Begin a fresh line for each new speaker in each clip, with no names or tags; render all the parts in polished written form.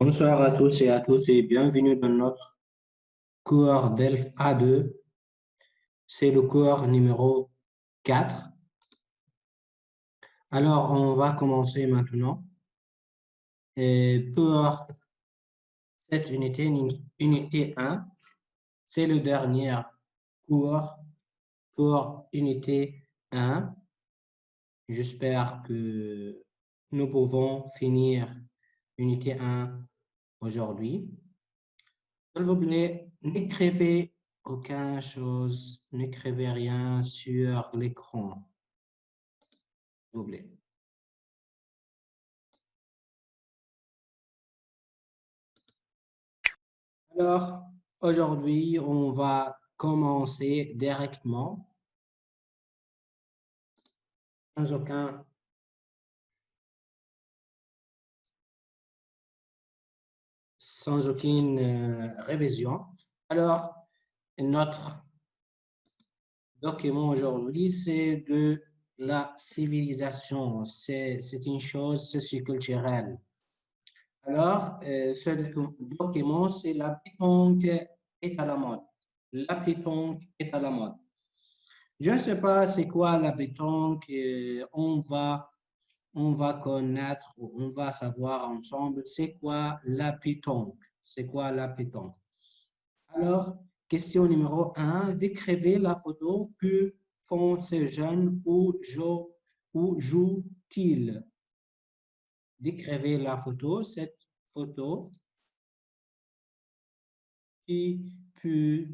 Bonsoir à tous et à toutes et bienvenue dans notre cours DELF A2. C'est le cours numéro 4. Alors, on va commencer maintenant. Et pour cette unité, unité 1, c'est le dernier cours pour unité 1. J'espère que nous pouvons finir unité 1 aujourd'hui. S'il vous plaît, n'écrivez aucune chose, n'écrivez rien sur l'écran. S'il vous plaît. Alors, aujourd'hui, on va commencer directement sans aucune révision. Alors, notre document aujourd'hui, c'est de la civilisation. C'est une chose socioculturelle. Alors, ce document, c'est la pétanque est à la mode. La pétanque est à la mode. Je ne sais pas c'est quoi la pétanque. On va connaître, on va savoir ensemble c'est quoi la pétanque. C'est quoi la pétanque. Alors, question numéro 1, décrivez la photo que font ces jeunes ou jouent-ils. Décrivez la photo, cette photo qui peut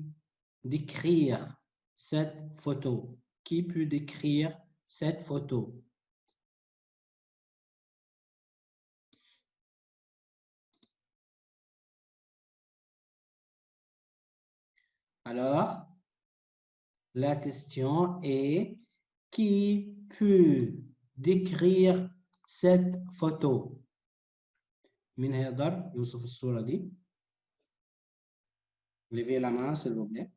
décrire cette photo. Qui peut décrire cette photo? Alors, la question est qui peut décrire cette photo? مين هيقدر يوصف الصورة دي؟ Levez la main, s'il vous plaît.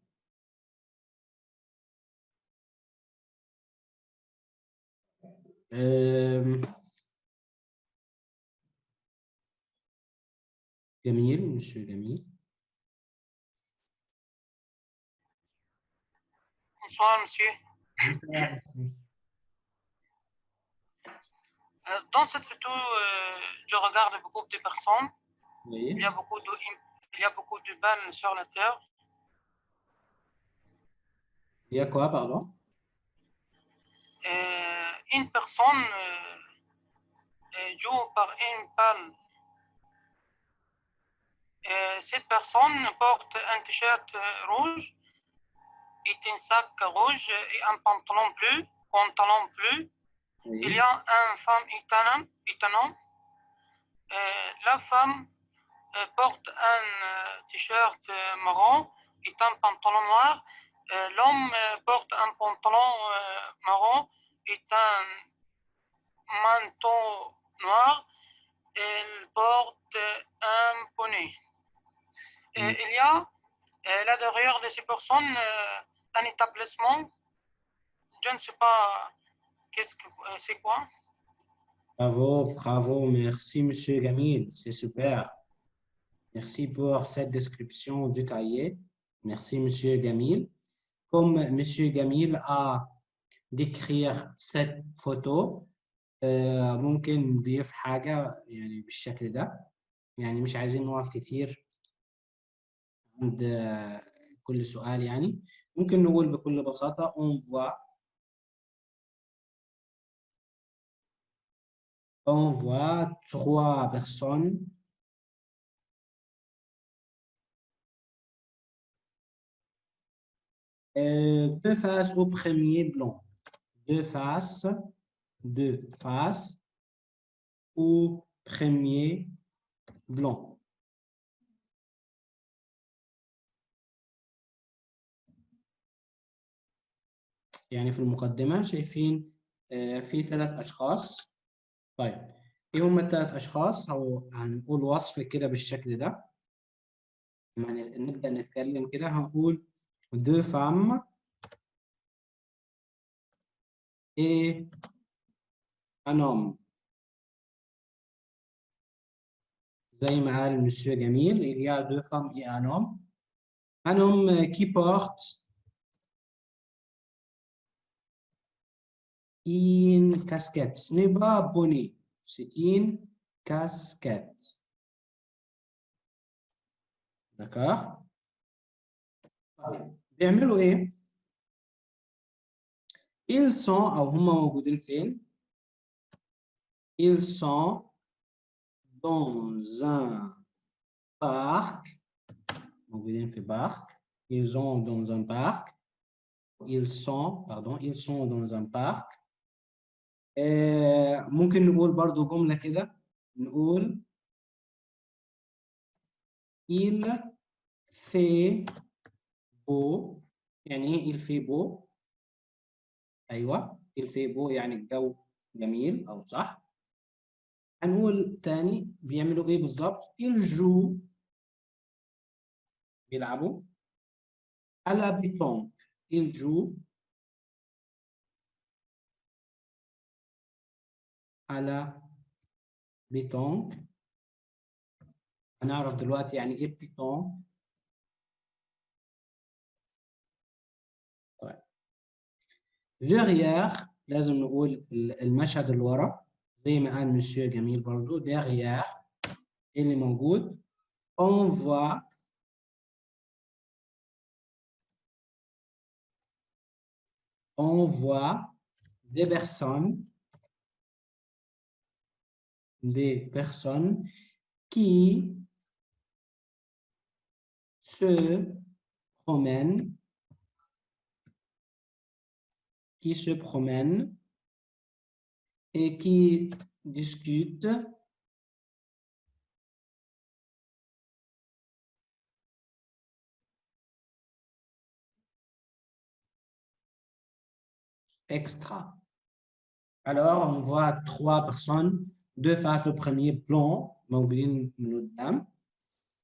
جميل, monsieur Jamil.
Bonsoir, monsieur.
Bonsoir.
Dans cette photo, je regarde beaucoup de personnes.
Oui.
Il y a beaucoup de balles sur la terre.
Il y a quoi, pardon?
Une personne joue par une balle. Cette personne porte un t-shirt rouge et un sac rouge et un pantalon bleu. Oui. Il y a une femme et un homme. La femme porte un t-shirt marron et un pantalon noir. L'homme porte un pantalon marron et un manteau noir. Il porte un bonnet. Il y a à l'intérieur de ces personnes un établissement. Je ne sais pas c'est quoi.
Bravo, bravo, merci monsieur Gamil, c'est super. Merci pour cette description détaillée. Merci monsieur Gamil. Comme monsieur Gamil a décrit cette photo, ممكن نضيف حاجة يعني بالشكل ده. يعني مش عايزين نقف كتير عند كل سؤال يعني. ممكن نقول بكل بساطة on voit trois personnes deux faces au premier blanc. Deux faces au premier blanc. يعني في المقدمة شايفين في ثلاث أشخاص. طيب إيه هم الثلاث أشخاص؟ أو هنقول وصف كده بالشكل ده. نبدأ نتكلم كده هنقول deux femmes et un homme. زي ما قال monsieur Gamil, il y a deux femmes et un homme. Un homme qui porte une casquette. Ce n'est pas bonnet, c'est une casquette. D'accord? بيعملوا ايه؟ Ils sont أو هم موجودين فين؟ Ils sont dans un parc. موجودين في parc. Ils sont dans un parc. Ils sont dans un parc. ممكن نقول برضو جملة كده. نقول il fait beau. يعني ايه il fait beau؟ ايوه il fait beau يعني الجو جميل او صح. هنقول تاني بيعملوا ايه بالظبط؟ il joue بيلعبوا à la pétanque. il joue à la pétanque. هنعرف دلوقتي يعني ايه pétanque. طيب derrière لازم نقول المشهد اللي ورا زي ما قال مسيو جميل برضو. derrière ايه اللي موجود؟ on voit des personnes qui se promènent et qui discutent extra. Alors, on voit trois personnes, deux face au premier plan,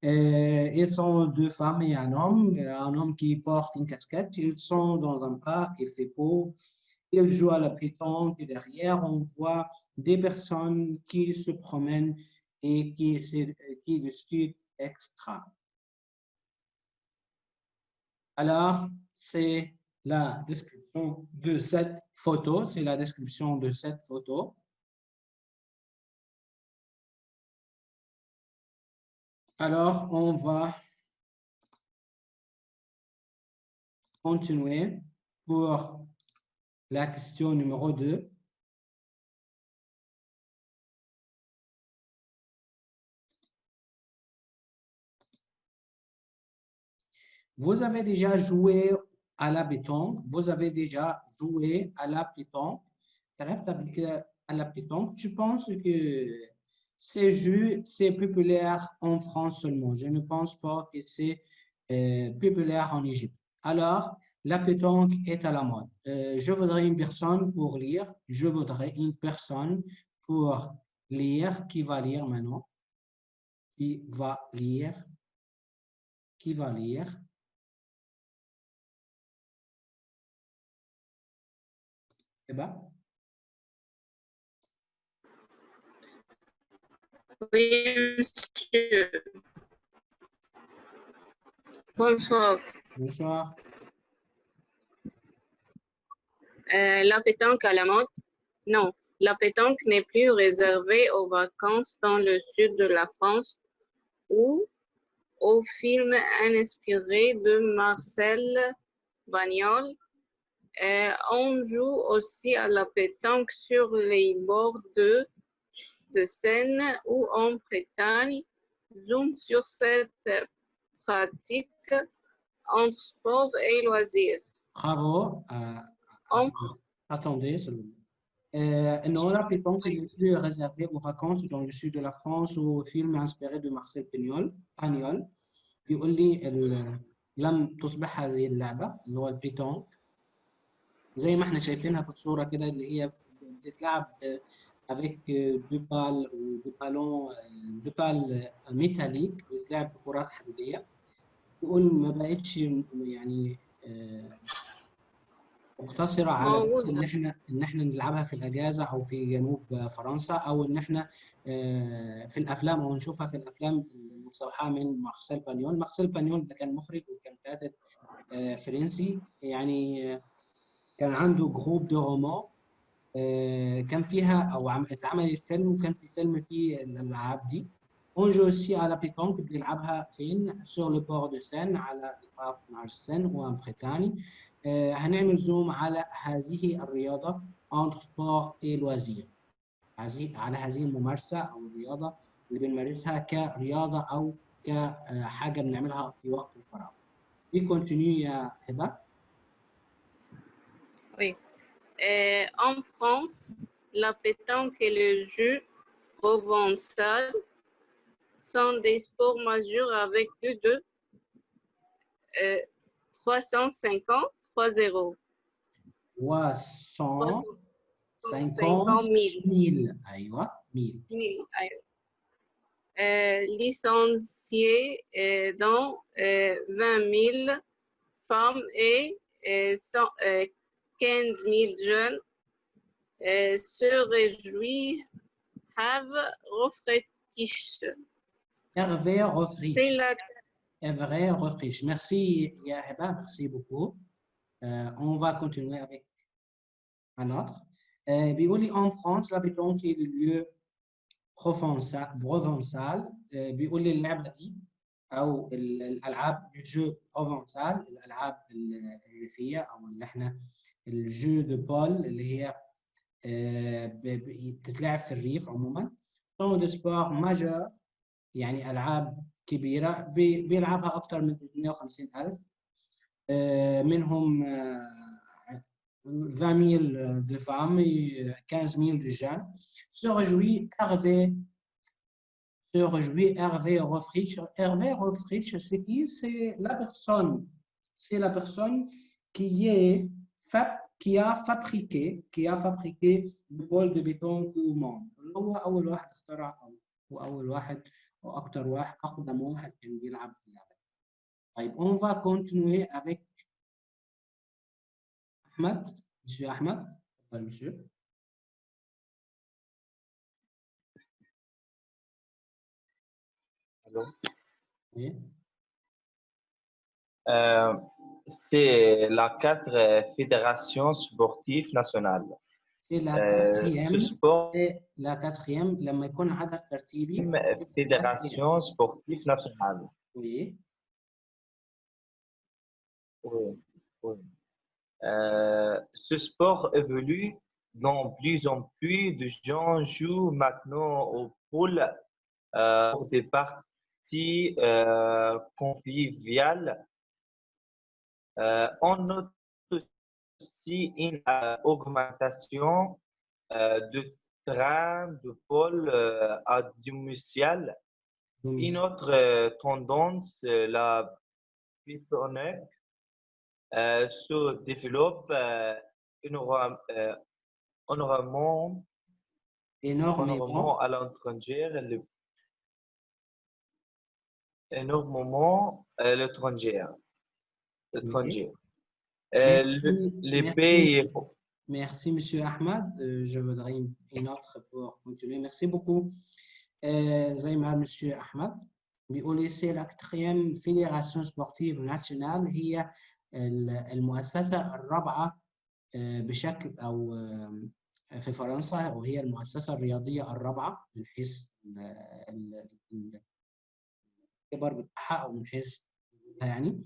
ils sont deux femmes et un homme qui porte une casquette. Ils sont dans un parc, il fait beau, ils jouent à la pétanque et derrière, on voit des personnes qui se promènent et qui discutent extra. Alors, c'est la description de cette photo. C'est la description de cette photo. Alors, on va continuer pour la question numéro 2. Vous avez déjà joué à la pétanque. Vous avez déjà joué à la pétanque. À la pétanque, je pense que ces jeux, c'est populaire en France seulement. Je ne pense pas que c'est populaire en Égypte. Alors, la pétanque est à la mode. Je voudrais une personne pour lire. Je voudrais une personne pour lire. Qui va lire maintenant? Qui va lire? Qui va lire? Eh ben?
Oui, monsieur. Bonsoir.
Bonsoir.
La pétanque à la mode? Non, la pétanque n'est plus réservée aux vacances dans le sud de la France ou aux films inspirés de Marcel Pagnol. On joue aussi à la pétanque sur les bords de Seine ou en Bretagne. Zoom sur cette pratique entre sport et loisirs.
Bravo. Attendez, s'il vous plaît. Non, la pétanque n'est plus réservée aux vacances dans le sud de la France ou aux films inspirés de Marcel Pagnol. بيقول لي لم تصبح هذه اللعبة اللي هو البيتونك زي ما احنا شايفينها في الصورة كده اللي هي بتتلعب avec deux balles ou deux balles métalliques بتتلعب بكرات حديدية. بيقول ما بقتش يعني مقتصرة على بس
موجودة.
ان احنا نلعبها في الاجازة او في جنوب فرنسا، او ان احنا في الافلام او نشوفها في الافلام المستوحاة من مارسيل بانيون. مارسيل بانيون ده كان مخرج وكان كاتب فرنسي، يعني كان عنده جروب دو رومان كان فيها او اتعمل الفيلم، وكان في فيلم فيه الالعاب دي. On joue aussi à la pétanque بنلعبها فين؟ sur le bord de Seine، على ضفاف نهر السن وان بريطاني. هنعمل زوم على هذه الرياضة entre sport et loisir، على هذه الممارسة أو الرياضة اللي بنمارسها كرياضة أو كحاجة بنعملها في وقت الفراغ. We continue يا هبة.
Oui. En France, la pétanque et le jeu provençal sont des sports majeurs avec plus de 350 3-0.
350 000 أيوة 1000
licenciés dont 20 000 femmes et 15 000 jeunes se réjouissent.
Hervé Refrich. Merci Yaheba, merci beaucoup. On va continuer avec un autre. En France, la pétanque est le lieu provençal. بيقول لي اللعبة دي أو الألعاب du jeu provençal، الألعاب الريفية أو اللي احنا الجو دو بول اللي هي بتتلعب في الريف عموما. sont des sports majeurs، يعني ألعاب كبيرة بيلعبها أكثر من 350,000 منهم 20 000 de femmes et 15 000 de jeunes. Se réjouit Hervé Refrich. Hervé Refrich, c'est qui? C'est la personne qui a fabriqué le bol de béton au monde. هو أول واحد اخترع أو أول واحد وأكثر واحد أقدم واحد كان بيلعب اللعبة. طيب on va continuer avec أحمد. Monsieur أحمد، تفضل monsieur.
Allô?
Oui.
C'est la 4 fédération sportive nationale.
C'est la quatrième.
Ce sport,
c'est la quatrième لما يكون عدد ترتيبي.
fédération sportive nationale.
Oui.
Oui. Ce sport évolue, de plus en plus de gens jouent maintenant au pool pour des parties conviviales. On note aussi une augmentation de trains de pôle à domicile. Une autre tendance, la pétanque se développe énormément à l'étranger. Les pays.
Merci, Monsieur Ahmad. Je voudrais une autre pour continuer. Merci beaucoup. زي ما Monsieur Ahmad بيقول c'est la 4e fédération sportive nationale، هي المؤسسة الرابعة بشكل أو في فرنسا، وهي المؤسسة الرياضية الرابعة من حيث الكبر بتاعها أو من حيث يعني.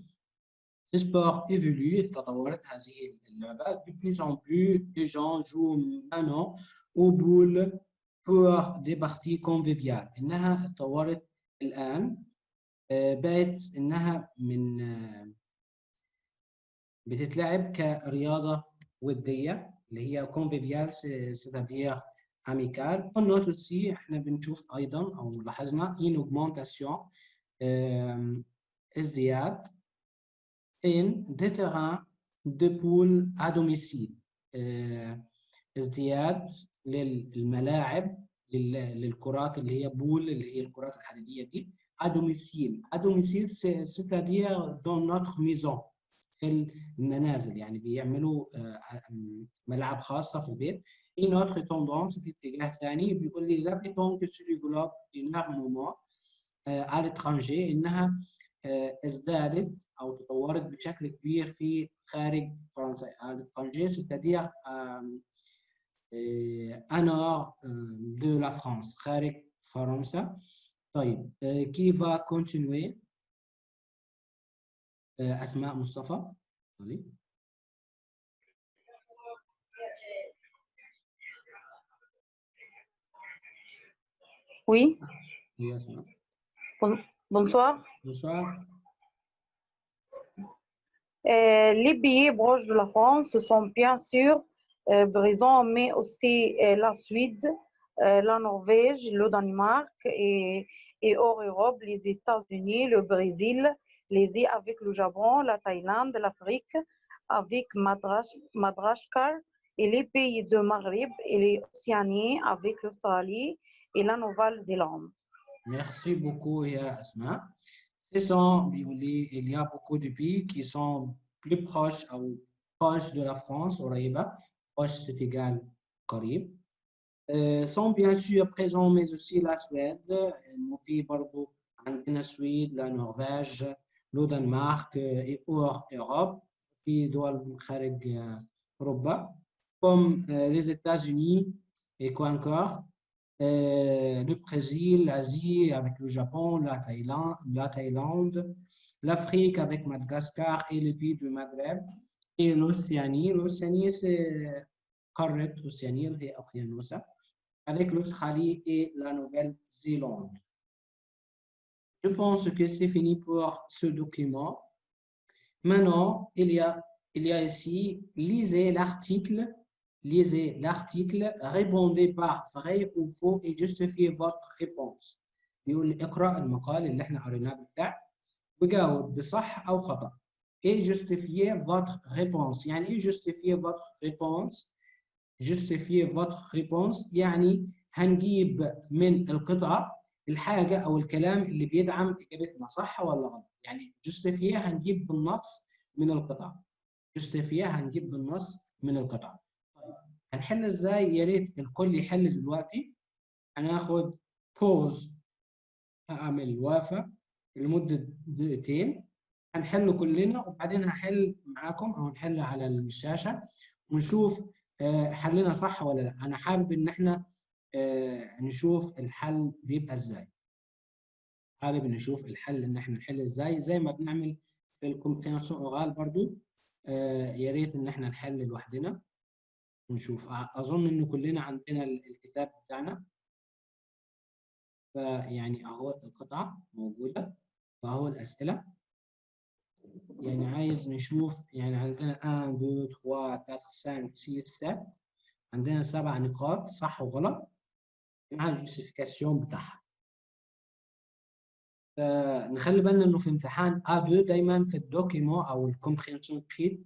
Sport évolue، تطورت هذه اللعبة. De plus en plus de gens jouent maintenant au boule pour des parties conviviales. إنها تطورت الآن بقت إنها من بتتلعب كرياضة ودية اللي هي convivial c'est-à-dire amical. On note aussi إحنا بنشوف أيضا أو لاحظنا une augmentation ازدياد des terrains de poule à domicile. ازدياد للملاعب للكرات اللي هي بول اللي هي الكرات الحديدية دي à domicile. À domicile c'est-à-dire dans notre maison. في المنازل، يعني بيعملوا ملاعب خاصة في البيت. Une autre tendance في اتجاه ثاني بيقول لي la pétanque se développe énormément à l'étranger، إنها ازدادت أو تطورت بشكل كبير في خارج فرنسا. à l'étranger c'est-à-dire à nord de la France، خارج فرنسا. طيب qui va continuer؟ أسماء مصطفى.
Oui,
Oui, Asma.
bonsoir.
Bonsoir.
Les pays proches de la France sont bien sûr présents, mais aussi la Suède, la Norvège, le Danemark et hors Europe, les États-Unis, le Brésil, l'Asie avec le Japon, la Thaïlande, l'Afrique avec Madagascar et les pays de Maghreb et les Océanies avec l'Australie et la Nouvelle-Zélande.
Merci beaucoup, ya Asma. Il y a beaucoup de pays qui sont plus proches ou proches de la France, proche c'est égal قريب. Sont bien sûr présents, mais aussi la Suède. وفي برضو عندنا السويد، la Norvège, le Danemark et hors Europe، في دول خارج أوروبا comme les États-Unis et quoi encore. Le Brésil, l'Asie avec le Japon, la Thaïlande, l'Afrique avec Madagascar et les pays du Maghreb, et l'Océanie. L'Océanie, c'est قارة أوسيانيا اللي هي أوقيانوسا، avec l'Australie et la Nouvelle-Zélande. Je pense que c'est fini pour ce document. Maintenant, il y a ici, lisez l'article, répondez par vrai ou faux et justifiez votre réponse. بيقول اقرأ المقال اللي احنا قريناه بالفعل وجاوب بصح أو خطأ. Et justifiez votre réponse. يعني إيه justifiez votre réponse؟ justifier votre réponse يعني هنجيب من القطعة الحاجة أو الكلام اللي بيدعم إجابتنا صح ولا غلط. يعني justifier هنجيب بالنص من القطعة. justifier هنجيب بالنص من القطعة. طيب هنحل إزاي؟ يا ريت الكل يحل دلوقتي. هناخد pause، هعمل وقفة لمدة دقيقتين، هنحل كلنا وبعدين هحل معاكم أو نحل على الشاشة ونشوف حلنا صح ولا لا. انا حابب ان احنا نشوف الحل بيبقى ازاي. حابب نشوف الحل ان احنا نحل ازاي زي ما بنعمل في الكومبريهنسيون اورال برضو. يا ريت ان احنا نحل لوحدنا ونشوف. اظن ان كلنا عندنا الكتاب بتاعنا، فيعني اهو القطعة موجودة واهو الاسئلة. يعني عايز نشوف، يعني عندنا 1 2 3 4 5 6 7، عندنا 7 نقاط صح وغلط مع الجوستيفيكاسيون بتاعها. فنخلي بالنا انه في امتحان A2 دايما في الدوكيمون او الكومبريهنسيون كريت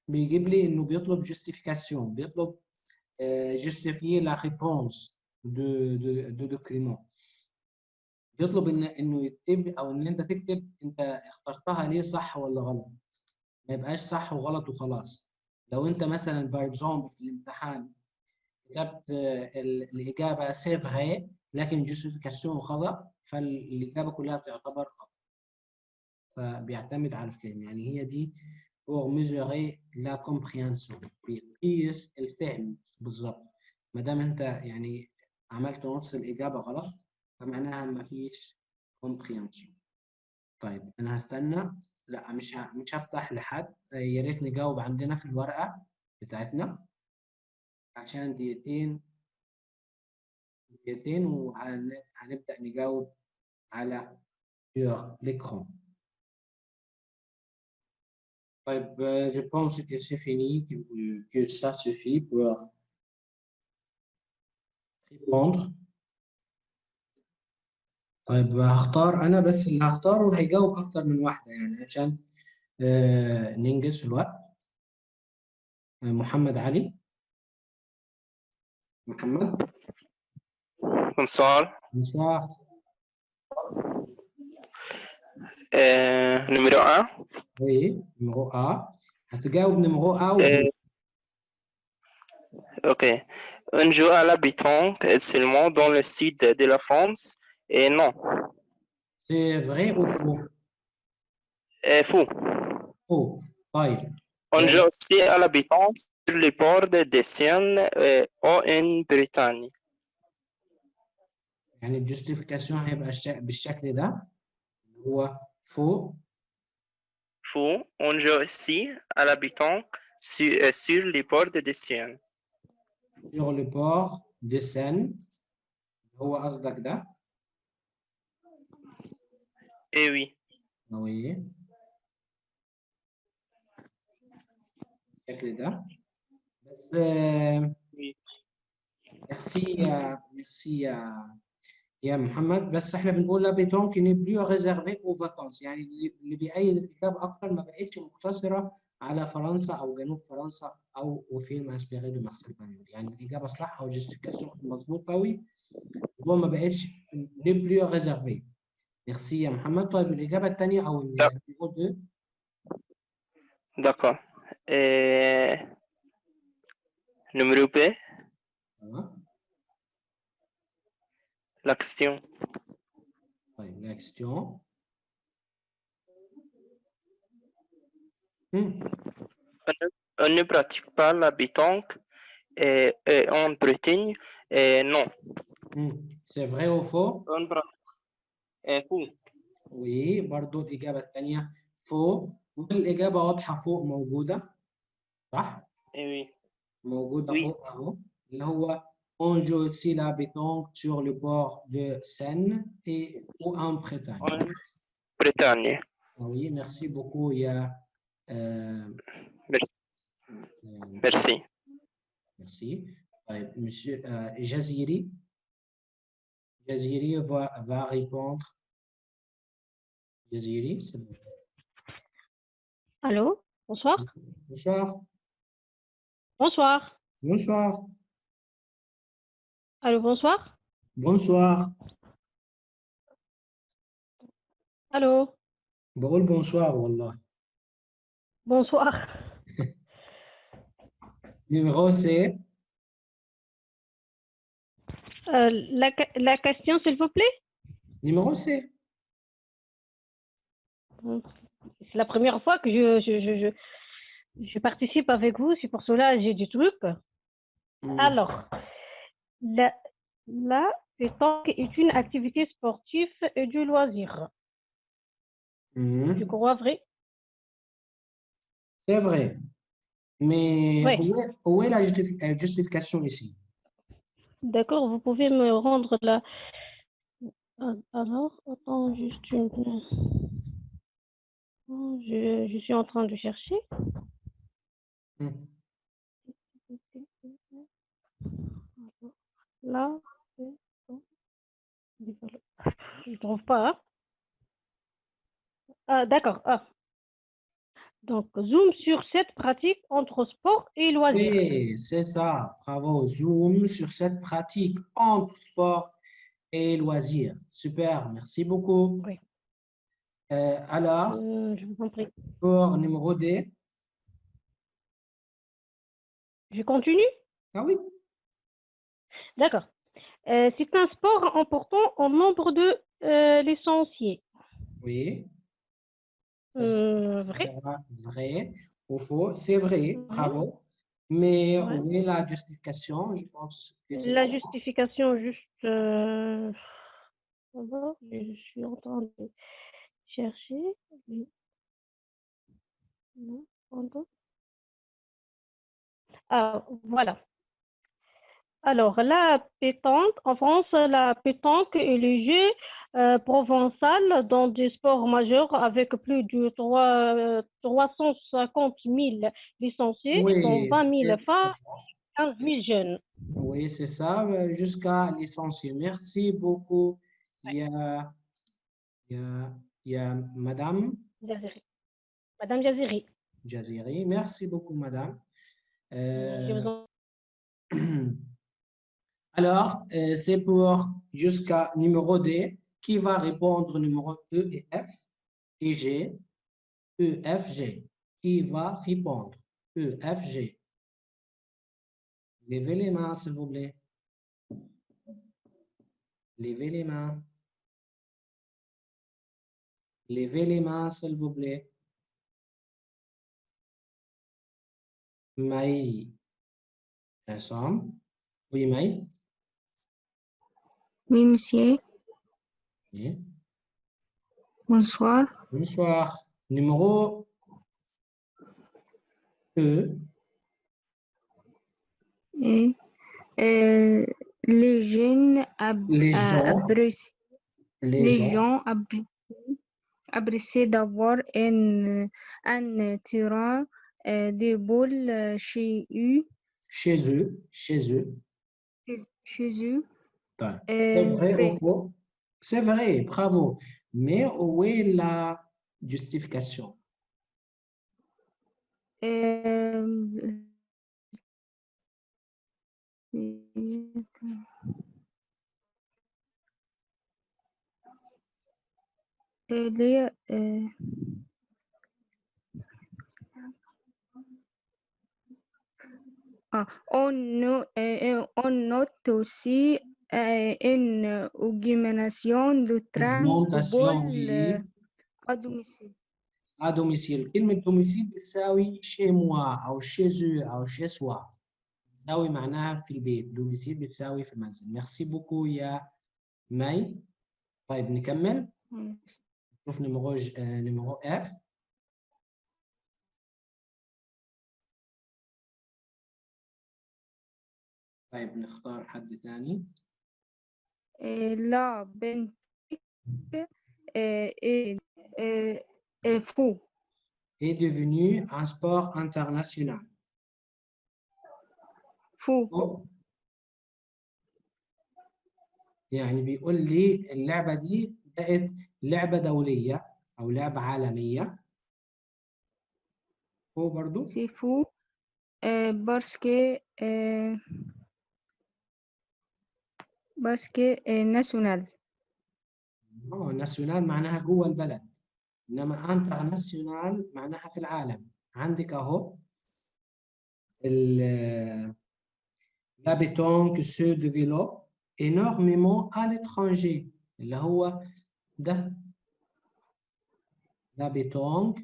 بيجيب لي انه بيطلب جوستيفيكاسيون، بيطلب جوستيفيي لا ريبونس دو دوكيمون، بيطلب انه يكتب او ان انت تكتب انت اخترتها ليه صح ولا غلط، ما يبقاش صح وغلط وخلاص. لو انت مثلا باي اكزامبل في الامتحان كتبت الإجابة سي فغي لكن جوستيفيكاسيون خطأ، فالإجابة كلها بتعتبر خطأ. فبيعتمد على الفهم، يعني هي دي pour mesurer la compréhension، بيقيس الفهم بالظبط. ما دام أنت يعني عملت نص الإجابة غلط فمعناها ما فيش compréhension. طيب أنا هستنى، لا مش هفتح لحد، يا ريت نجاوب عندنا في الورقة بتاعتنا عشان دقيقتين وهنبدأ نجاوب على l'écran. طيب je pense que c'est fini, que ça suffit pour répondre. طيب هختار أنا بس اللي هختاره، وهيجاوب أكتر من واحدة يعني عشان ننجز في الوقت. محمد علي. محمد.
Bonsoir.
Bonsoir.
Numéro 1.
Oui, numéro A. هتجاوب numéro A ou B.
Ok. On joue à la pétanque seulement dans le sud de la France et non.
C'est vrai ou faux?
Faux.
Faux. طيب.
On joue aussi à la pétanque sur les bords des Seine en Bretagne.
يعني الجستيفيكاسيون هيبقى بالشكل ده هو faux.
Faux. On joue aussi à la pétanque sur les bords des Seine.
sur le port de Seine هو قصدك ده؟
Eh oui.
Oui. بالشكل ده بس
Oui.
ميرسي يا محمد بس احنا بنقول لا بيتونك ني بلو ريزيرفي او فاكونس يعني اللي بيأيد الإجابة أكتر ما بقتش مقتصرة على فرنسا أو جنوب فرنسا أو فيلم انسبيري دو مارسيل بانيول يعني الإجابة الصح أو جستيفيكاسيون مظبوط قوي هو ما بقتش ني بلو ريزيرفي. ميرسي يا محمد. طيب الإجابة الثانية أو النيميرو 2.
D'accord. Numéro B, la question.
طيب la question.
On ne pratique pas la pétanque en Bretagne, non.
C'est vrai ou faux؟
On pratique. Faux.
oui برضو الإجابة الثانية فوق والإجابة واضحة فوق موجودة صح؟
Oui.
موجودة
Oui.
فوق أهو اللي هو on joue ici la pétanque sur le port de Seine et ou en Bretagne.
En Bretagne.
oui merci beaucoup يا
Merci.
merci. طيب monsieur Jaziri va répondre. Jaziri, c'est bon.
Allô, bonsoir.
Bonsoir.
Bonsoir.
Bonsoir.
Allô, bonsoir.
Bonsoir.
Allô.
بقول bonsoir والله.
Bonsoir.
Numéro C.
La question, s'il vous plaît.
Numéro C.
C'est la première fois que je participe avec vous, c'est pour cela que j'ai du truc. Alors, la pétanque est une activité sportive et du loisir. Tu crois vrai?
C'est vrai. Mais
ouais.
où est la justification ici?
D'accord, vous pouvez me rendre la... Alors, attends juste une... Je suis en train de chercher. Là, je ne trouve pas. Hein? Ah, d'accord. Ah. Donc, zoom sur cette pratique entre sport et loisir.
Oui, c'est ça. Bravo. Zoom sur cette pratique entre sport et loisir. Super. Merci beaucoup.
Oui.
Alors,
je vous en prie.
Pour numéro D.
Je continue?
Ah oui.
D'accord. C'est un sport important en nombre de licenciés.
Oui.
Vrai.
Vrai ou faux? C'est vrai. Bravo. Mais
ouais.
où est la justification? Je pense que c'est
la justification, juste... je suis en train de chercher. Ah, voilà. Alors, la pétanque, en France, la pétanque est le jeu provençal dans des sports majeurs avec plus de 350 000 licenciés
oui,
et dont 20 000 femmes et 15 000 jeunes.
Oui, c'est ça, jusqu'à licencié. Merci beaucoup. Il y a Madame
Jaziri. Madame Jaziri.
Jaziri. Merci beaucoup, Madame. Alors, c'est pour jusqu'à numéro D. Qui va répondre numéro E et F et G? E, F, G. qui va répondre? E, F, G. Levez les mains, s'il vous plaît. Levez les mains. Levez les mains, s'il vous plaît. Maï. Ensemble. Oui, Maï.
Oui, monsieur.
Oui.
Bonsoir.
Bonsoir. Numéro E.
Et, les jeunes
Les gens.
apprécient d'avoir un terrain de boules chez eux.
Chez eux. C'est vrai ou faux? C'est vrai, bravo. Mais où est la justification?
On note aussi une augmentation du train de boules à domicile.
À domicile. كلمة domicile بتساوي chez moi أو chez eux أو chez soi. بتساوي معناها في البيت. domicile بتساوي في المنزل. Merci beaucoup يا مي. طيب نكمل. نشوف نمرو F. طيب نختار حد ثاني.
La Belgique est fou.
Est devenu un sport international.
Fou.
يعني بيقول لي اللعبة دي بقت لعبة دولية أو لعبة عالمية. هو برضو؟
C'est fou parce que national.
ناسيونال معناها جوه البلد. إنما انترناسيونال معناها في العالم. عندك أهو la pétanque se développe énormément à l'étranger. اللي هو ده. La pétanque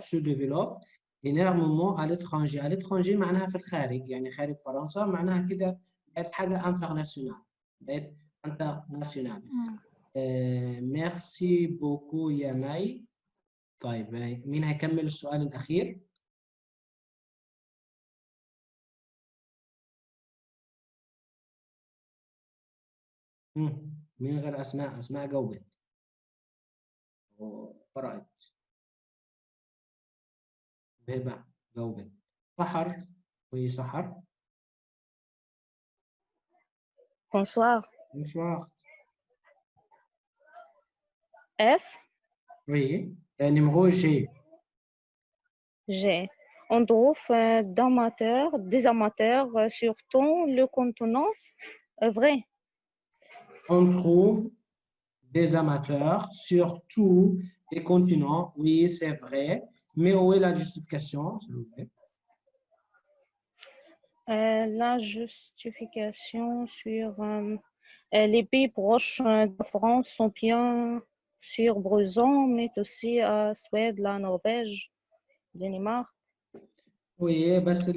se développe énormément à l'étranger. À l'étranger معناها في الخارج، يعني خارج فرنسا. معناها كده بقت حاجة انترناسيونال. بقت انترناسيونال. ميرسي بوكو يا ماي. طيب مين هيكمل السؤال الأخير؟ مين غير أسماء؟ أسماء جاوبت وقرأت. بهبة جاوبت. سحر. وي سحر.
Bonsoir.
Bonsoir.
F.
Oui. Numéro G.
G. On trouve des amateurs sur tout le continent. Vrai.
On trouve des amateurs sur tous les continents. Oui, c'est vrai. Mais où est la justification, s'il vous plaît?
La justification sur les pays proches de la France sont bien sûr présents, mais aussi Suède, la Norvège, Danemark.
Oui, بس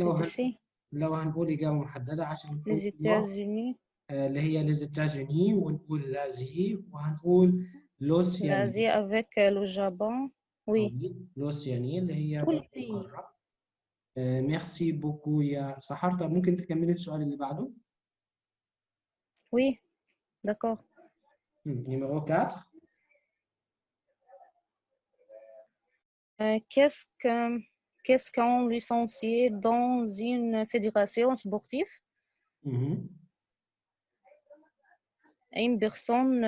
لو هنقول إجابة محددة عشان
les États-Unis.
اللي هي les États-Unis ونقول l'Asie وهنقول l'Océanie.
L'Asie avec le Japon. Oui.
l'Océanie اللي هي القارة. ميرسي بوكو يا سحر. طب ممكن تكملي السؤال اللي بعده؟
Oui, d'accord.
Numéro 4.
Qu'est-ce qu'un licencié dans une fédération sportive? Une personne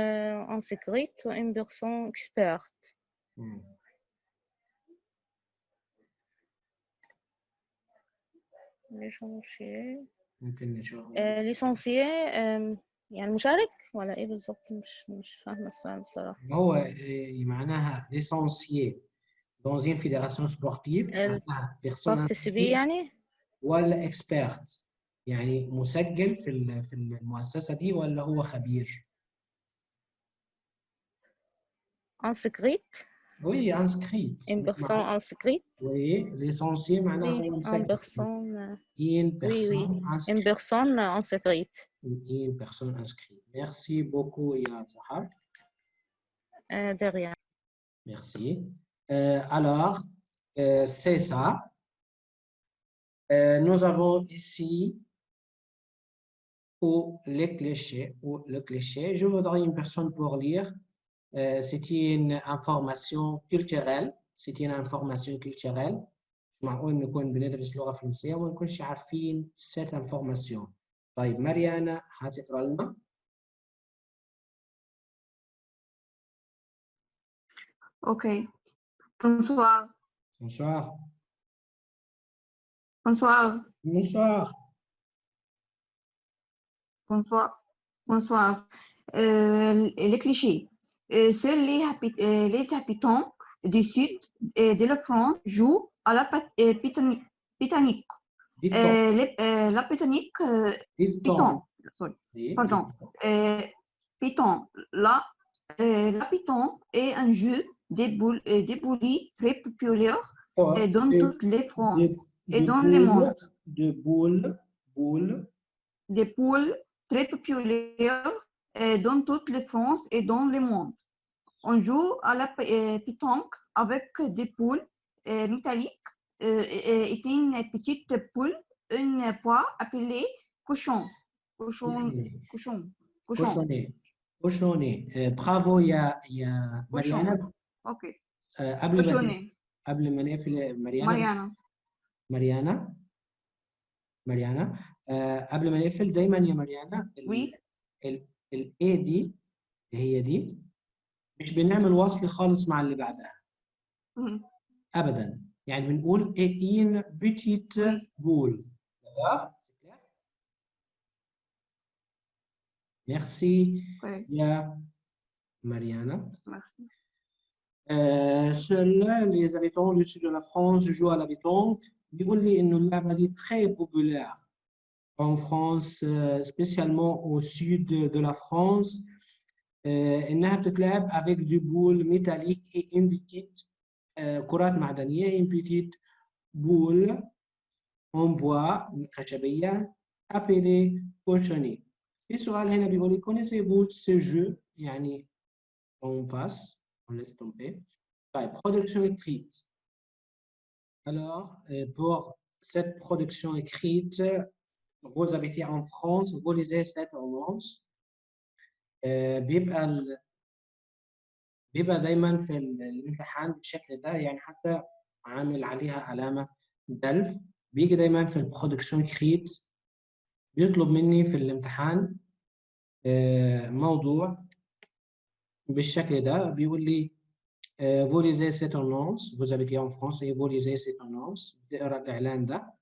en secret ou une personne experte? licencié يعني مشارك ولا ايه بالظبط؟ مش فاهمه السؤال بصراحه.
هو معناها licencié dans une fédération sportive معناها بيرسون
participer يعني
ولا اكسبيرت يعني مسجل في المؤسسة دي ولا هو خبير؟
inscrite
Oui, inscrite.
une personne inscrite
Oui, l'essentiel معناها
oui
هو
une
مسجل.
personne
Une
oui
personne
une
inscrite.
personne inscrite
Une personne inscrite. Merci beaucoup, Ya Zahar.
de rien
Merci. Alors, c'est ça. Nous avons ici les clichés. Le cliché. Je voudrais une personne pour lire. C'est une information culturelle. C'est une information culturelle. معقول نكون بندرس لغة فرنسية وما نكونش عارفين cette information. طيب ماريانا هتقرا لنا.
Ok. Bonsoir.
Bonsoir.
Bonsoir.
Bonsoir.
Bonsoir. Bonsoir. Les clichés. Seuls les habitants du sud de la France jouent à la pétanque. La pétanque, python. Sorry.
Oui,
Pardon. Python. La python est un jeu des boules très populaire dans toutes les France et dans le monde.
De boules.
Des poules très populaires dans toutes les France et dans le monde. On joue à la pétanque avec des poules métalliques et une petite poule, une poire appelée cochon.
Cochonnet. Bravo يا مريانا.
اوكي.
قبل ما نقفل مريانا قبل ما نقفل دايما يا مريانا الاي دي اللي هي دي مش بنعمل وصل خالص مع اللي بعدها ابدا يعني بنقول ان بيتيت بول. Merci, يا Mariana. Seuls les habitants du sud de la France jouent à la pétanque. بيقول لي إنه اللعبة دي très populaire en France, spécialement au sud de la France. إنها بتتلعب avec du boule métallique et une petite كرات معدنية une petite boule en bois خشبية appelée cochonnet. في سؤال هنا بيقول لي connaissez-vous ce jeu يعني on passe on laisse tomber. طيب production écrite. Alors pour cette production écrite vous habitez en France vous lisez cette annonce. بيبقى دايما في الامتحان بالشكل ده يعني حتى عامل عليها علامة دلف. بيجي دايما في البرودكشن إكريت بيطلب مني في الامتحان موضوع بالشكل ده بيقول لي vous lisez cette annonce vous habitez en France et vous lisez cette annonce بتقرا الإعلان ده.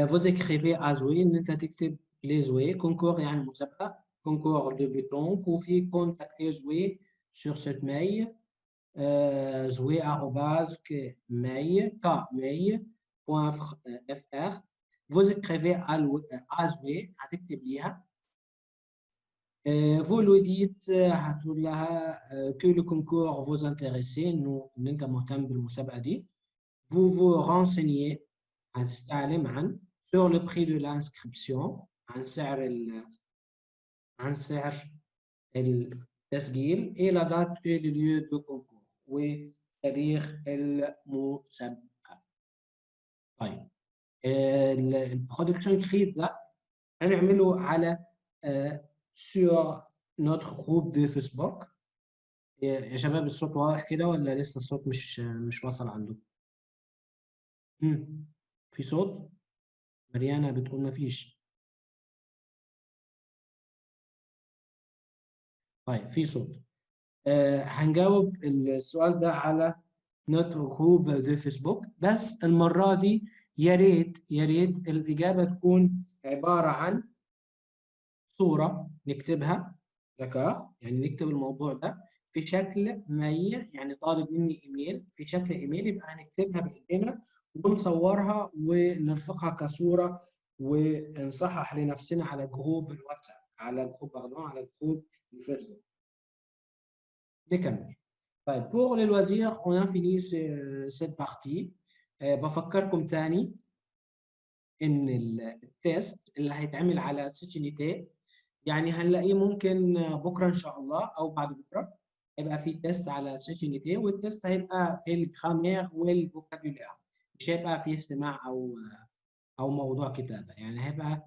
vous écrivez à jouer إن أنت تكتب les jouer concours يعني مسابقة concours de pétanque وفي contacter jouer sur cette mail jouer@mail.fr. vous écrivez à jouer هتكتب ليها. vous lui dites هتقول لها que le concours vous intéresse إنه إن أنت مهتم بالمسابقة دي. vous vous renseignez هتستعلم عن sur le prix de l'inscription عن سعر التسجيل et la date et le lieu de concours وتاريخ المسابقة. طيب البرودكشن إكريت ده هنعمله على sur notre groupe de Facebook. يا شباب الصوت واضح كده ولا لسه الصوت مش واصل عندكم؟ في صوت؟ مريانا بتقول ما فيش. طيب في صوت. هنجاوب السؤال ده على نوتر جروب دو فيسبوك بس المرة دي يا ريت الإجابة تكون عبارة عن صورة نكتبها ذكاء يعني نكتب الموضوع ده في شكل ميل، يعني طالب مني ايميل في شكل ايميل، يبقى هنكتبها بايدينا ونصورها ونرفقها كصوره ونصحح لنفسنا على جروب الواتساب، على جروب الفيسبوك. نكمل. طيب pour les loisirs on a fini cette partie. بفكركم تاني ان التيست اللي هيتعمل على سيتشنيتي يعني هنلاقيه ممكن بكره ان شاء الله او بعد بكره هيبقى في تيست على سيتشنيتي، والتيست هيبقى في الجرامير والفوكابولير، مش هيبقى في استماع او موضوع كتابه، يعني هيبقى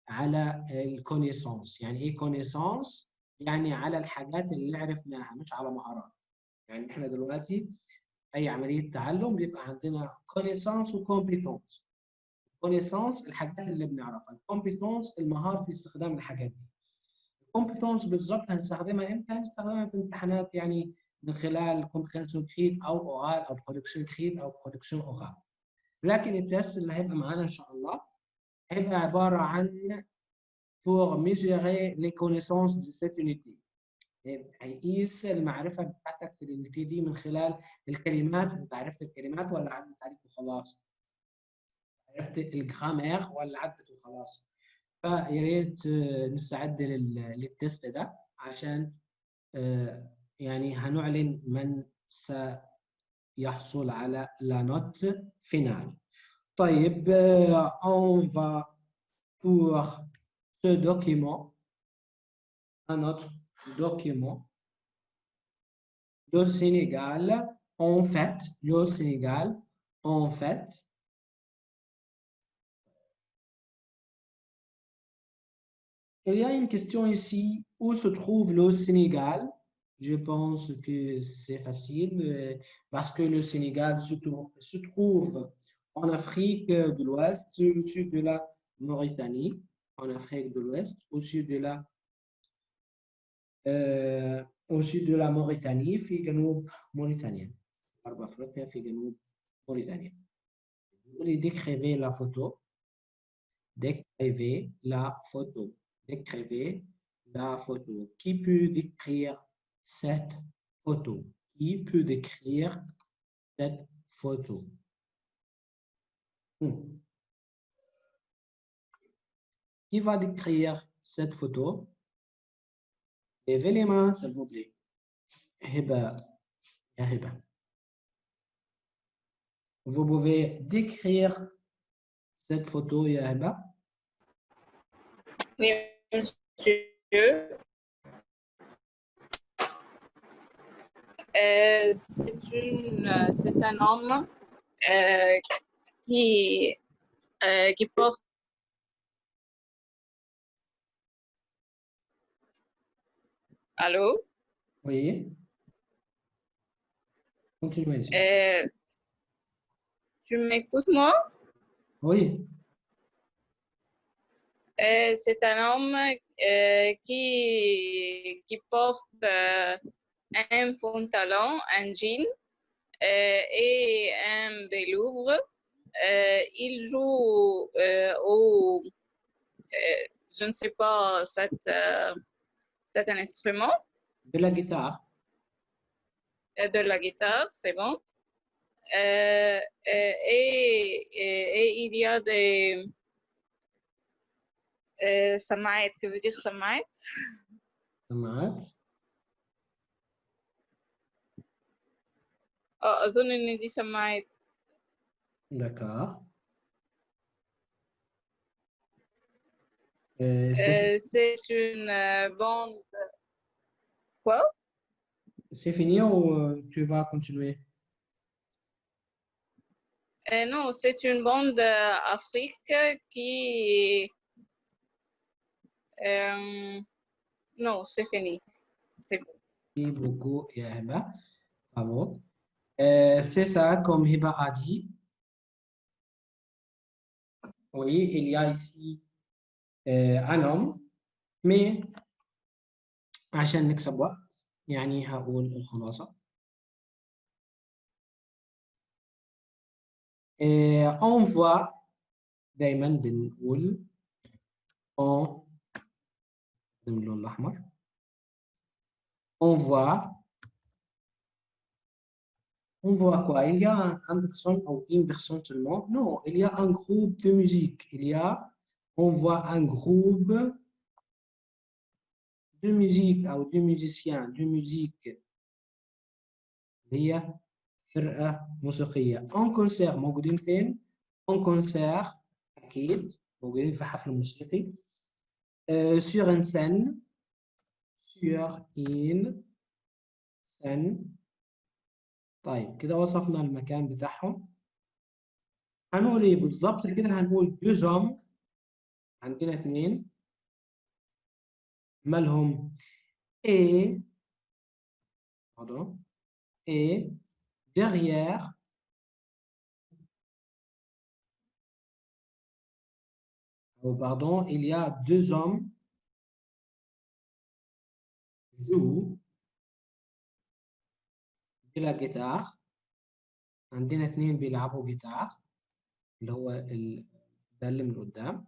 على الكونيسانس. يعني ايه كونيسانس؟ يعني على الحاجات اللي عرفناها مش على مهارات. يعني احنا دلوقتي اي عمليه تعلم بيبقى عندنا كونيسانس وكومبيتونس. كونيسانس الحاجات اللي بنعرفها، الكومبيتونس المهاره في استخدام الحاجات دي. الكومبيتونس بالظبط هنستخدمها امتى؟ هنستخدمها في امتحانات، يعني من خلال كومبريهنسيون كريت او اورال او برودكشن كريت او برودكشن اورال. لكن التست اللي هيبقى معانا ان شاء الله هيبقى عباره عن pour mesurer les connaissances de cette unité. هيقيس المعرفه بتاعتك في اليونيتي دي من خلال الكلمات. انت عرفت الكلمات ولا عدت عليك وخلاص؟ عرفت الجرامير ولا عدت وخلاص؟ فيا ريت نستعد للتست ده عشان يعني هنعلن من سيحصل على لا نوت فينال. طيب on va pour ce document, un autre document, le Sénégal, en fait, le Sénégal, en fait, il y a une question ici, où se trouve le Sénégal? Je pense que c'est facile parce que le Sénégal se trouve en Afrique de l'Ouest, au sud de la Mauritanie, en Afrique de l'Ouest, au sud de la Mauritanie, في جنوب موريتانيا. غرب أفريقيا في جنوب موريتانيا. Décrivez la photo. Décrivez la photo. Décrivez la photo. Qui peut décrire cette photo? Qui peut décrire cette photo? Qui va décrire cette photo? Levez les mains, s'il vous plaît. Hiba. Hiba. Vous pouvez décrire cette photo, Hiba?
Oui, monsieur. C'est un homme qui porte. Allô?
Oui. Continuez.
Tu m'écoutes, moi?
Oui.
C'est un homme qui porte un pantalon, un jean et un velours. Il joue je ne sais pas, c'est un instrument.
De la guitare.
De la guitare, c'est bon. Et il y a des سماعات. que veut dire سماعات؟
سماعات.
أظن إن دي سماعات.
D'accord.
C'est une bande. Quoi?
C'est fini ou tu vas continuer?
Non, c'est une bande Afrique qui. Non, c'est fini. C'est bon.
Merci beaucoup, Hiba. Bravo. C'est ça, comme Hiba a dit. Oui, il y a ici un homme, mais عشان نكسب وقت يعني هقول الخلاصة. On voit دايما بنقول باللون الأحمر. On voit On voit quoi? Il y a un personne ou une personne seulement? Non, il y a un groupe de musique. On voit un groupe de musique ou de musiciens de musique. هي فرقة موسيقية. En concert موجودين فين؟ En concert أكيد موجودين في حفل موسيقي. Sur une scène. Sur une scène. طيب كده وصفنا المكان بتاعهم. هنقول ايه بالظبط كده؟ هنقول deux hommes. عندنا اثنين مالهم et pardon et derrière pardon il y a deux hommes jouent de la guitare. عندنا اثنين بيلعبوا جيتار اللي هو ده اللي من قدام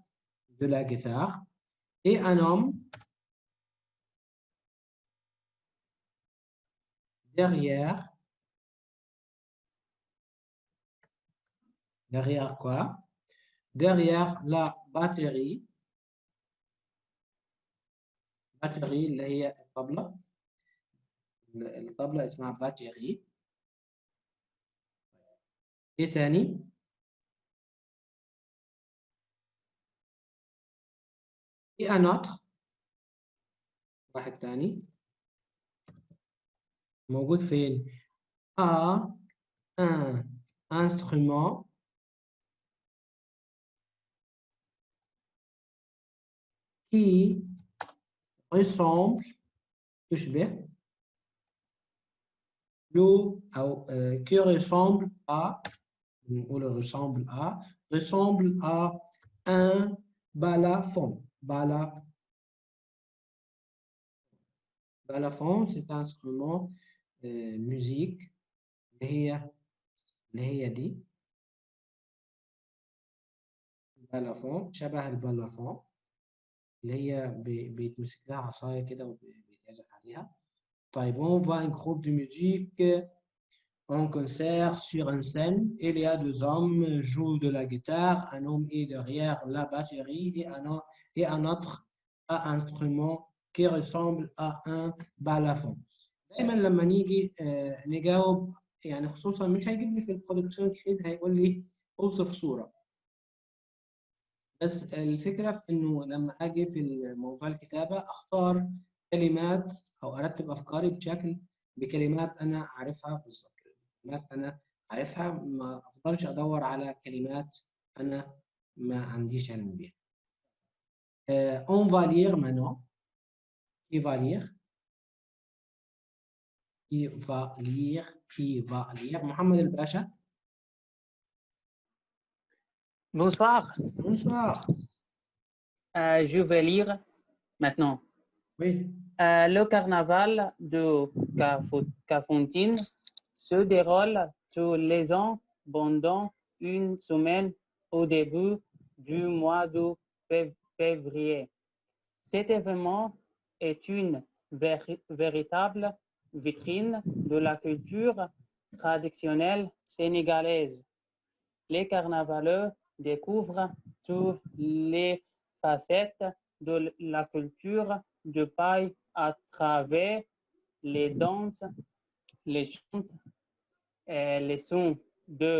de la guitare et un homme derrière quoi? Derrière la batterie اللي هي الطبلة اسمها batterie. ايه تاني؟ et un autre واحد تاني موجود فين؟ a un instrument qui ressemble تشبه له أو qui ressemble à ressemble à un balafon. Balafon c'est un instrument musique اللي هي دي balafon شبه البالافون اللي هي بيتمسك لها عصاية كده وبيتعزف عليها. طيب on voit un groupe de musique en concert sur une scène. Il y a deux hommes jouent de la guitare. Un homme est derrière la batterie et un autre instrument qui ressemble à un balafon. دايما لما نيجي نجاوب يعني خصوصا مش هيجيبني في البرودكشن كريد هيقول لي اوصف صورة. بس الفكرة في إنه لما أجي في موضوع الكتابة أختار كلمات أو أرتب أفكاري بكلمات أنا عارفها بالظبط. كلمات أنا عارفها ما أفضلش أدور على كلمات أنا ما عنديش علم بيها. On va lire maintenant. Qui va lire? Qui va lire? Mohamed El Bacha.
Bonsoir.
Bonsoir.
Je vais lire maintenant.
Oui.
Le carnaval de Cafontine se déroule tous les ans pendant une semaine au début du mois de février. Cet événement est une véritable vitrine de la culture traditionnelle sénégalaise. Les carnavaleux découvrent toutes les facettes de la culture de paille à travers les danses, les chants, les sons de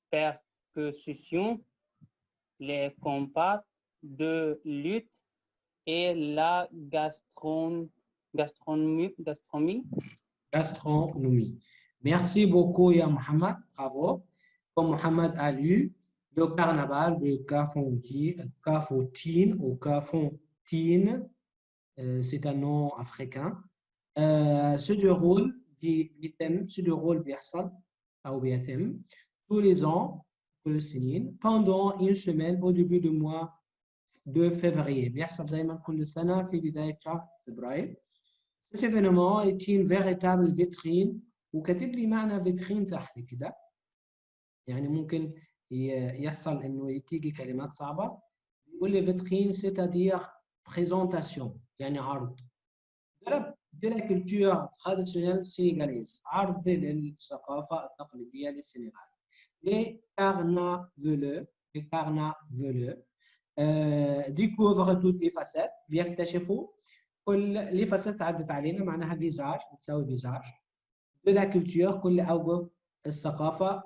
percussion, les combats de lutte et la
gastronomie. Merci beaucoup, ya Mohamed. Bravo. Comme Mohamed a lu, le carnaval de Cafontine, c'est un nom africain, se déroule tous les ans, pendant une semaine au début du mois de février. بيحصل دايما كل سنة في بداية شهر فبراير. Cet événement est une véritable vitrine وكاتب لي معنى vitrine تحت كده. يعني ممكن يحصل إنه تيجي كلمات صعبة. يقول لي vitrine c'est-à-dire présentation يعني عرض. de la culture traditionnelle sénégalaise. عرض للثقافة التقليدية للسنغال. Les carnavaleux découvrent toutes les facettes. بيكتشفوا كل les facettes عدت علينا معناها فيزاج بتساوي فيزاج. De la culture كل أوجه الثقافة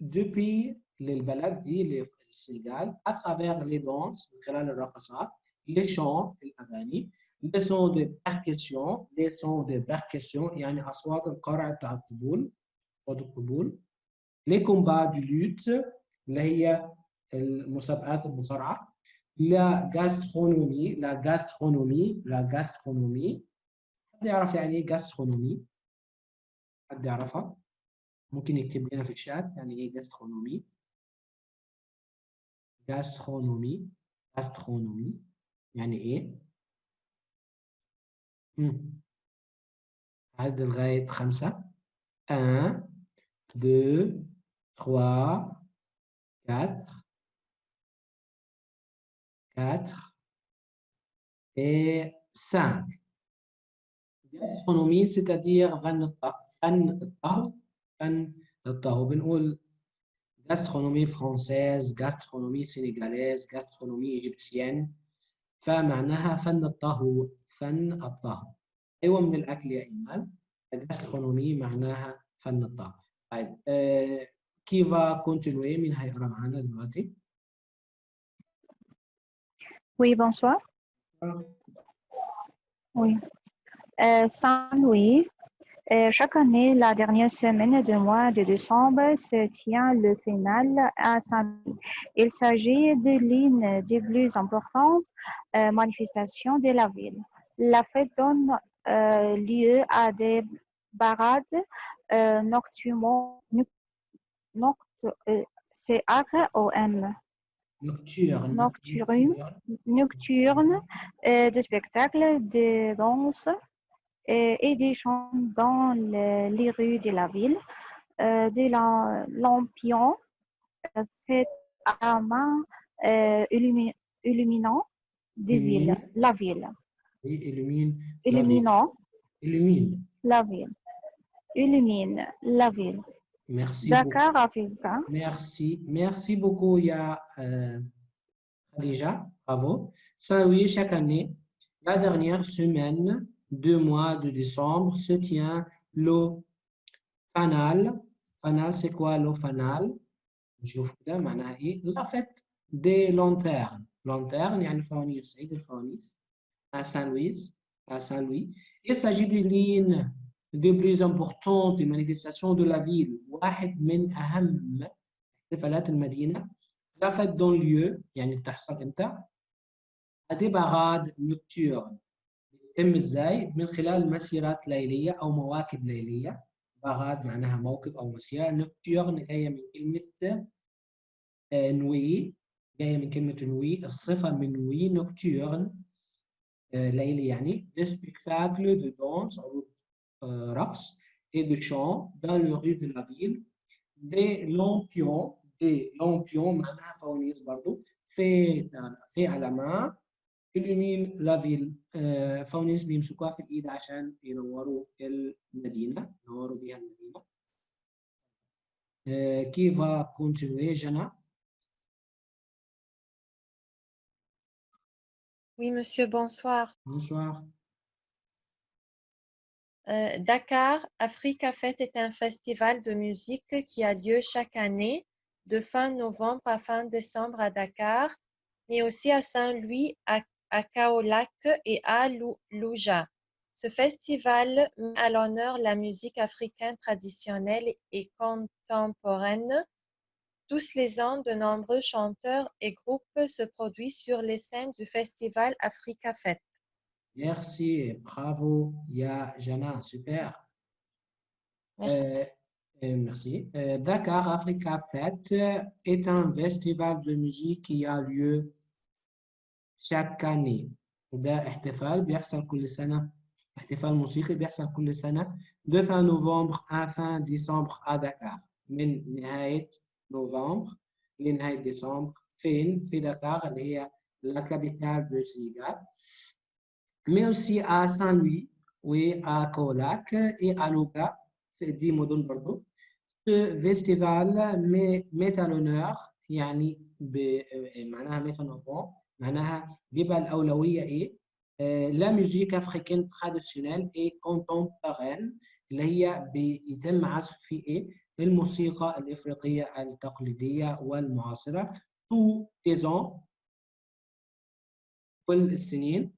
depuis للبلد دي للسنغال à travers les danses من خلال الرقصات les chants الأغاني les sons de percussion يعني أصوات القرع بتاع الطبول صوت الطبول les combats du lutte اللي هي المسابقات المصارعة la gastronomie حد يعرف يعني ايه gastronomie؟ حد يعرفها؟ ممكن يكتب لنا في الشات يعني ايه gastronomie يعني ايه؟ عد لغاية 5 1 2 3 4 et 5 gastronomie c'est-à-dire فن الطهو بنقول gastronomie française gastronomie sénégalaise gastronomie égyptienne فمعناها فن الطهو أيوة من الأكل يا إيمان gastronomie معناها فن الطهو طيب qui va continuer مين هيقرأ معانا دلوقتي؟
Oui, bonsoir. Oui. Saint-Louis. Chaque année, la dernière semaine du mois de décembre se tient le final à Saint-Louis. Il s'agit de l'une des plus importantes manifestations de la ville. La fête donne lieu à des parades nocturnes, nocturnes, de spectacles, de danse et des chants dans les rues de la ville, de lampions faits à la main illuminant la ville.
Oui, illumine
la ville.
Merci
Dakar,
beaucoup.
Africa.
Merci beaucoup, ya Khadija. Bravo. Saint-Louis, chaque année, la dernière semaine du mois de décembre se tient le fanal. Fanal, c'est quoi le fanal? La fête des lanternes. Lanterne, يعني فوانيس, عيد الفوانيس à Saint-Louis. Il s'agit de l'une des plus importantes manifestations de la ville. واحد من أهم احتفالات المدينة. La fête donne lieu, يعني بتحصل إمتى؟ à des parades nocturnes. بتتم إزاي؟ من خلال مسيرات ليلية أو مواكب ليلية. باراد معناها موكب أو مسيرة. نوكتيورن جاية من كلمة نوي. جاية من كلمة نوي. الصفة من نوي نوكتيورن ليلي يعني. Des spectacles de danse أو رقص et de chant dans les rues de la ville. Des lampions معناها فوانيس برضو. في على ما illumine la ville. فوانيس بيمسكوها في الإيد عشان ينوروا المدينة. ينوروا بها المدينة. Qui va continuer, Jana?
Oui, monsieur, bonsoir.
Bonsoir.
Dakar, Africa Fête est un festival de musique qui a lieu chaque année de fin novembre à fin décembre à Dakar, mais aussi à Saint-Louis, à Kaolack et à Louja. Ce festival met à l'honneur la musique africaine traditionnelle et contemporaine. Tous les ans, de nombreux chanteurs et groupes se produisent sur les scènes du festival Africa Fête.
Merci, bravo, ya Jana, super.
Merci.
Merci. Dakar Africa Fête est un festival de musique qui a lieu chaque année. ده احتفال بيحصل كل سنة. احتفال موسيقي بيحصل كل سنة de fin novembre à fin décembre à Dakar. من نهاية نوفمبر لنهاية ديسمبر. فين؟ في دكار اللي هي la capitale du Sénégal. Mais aussi à Saint-Louis. وà Colac et à Louga في دي مدن برضو. Ce festival met à l'honneur يعني معناها met en avant معناها بيبقى الأولوية إيه؟ la musique africaine traditionnelle et contemporaine اللي هي بيتم عزف فيه إيه؟ الموسيقى الإفريقية التقليدية والمعاصرة tous les ans كل السنين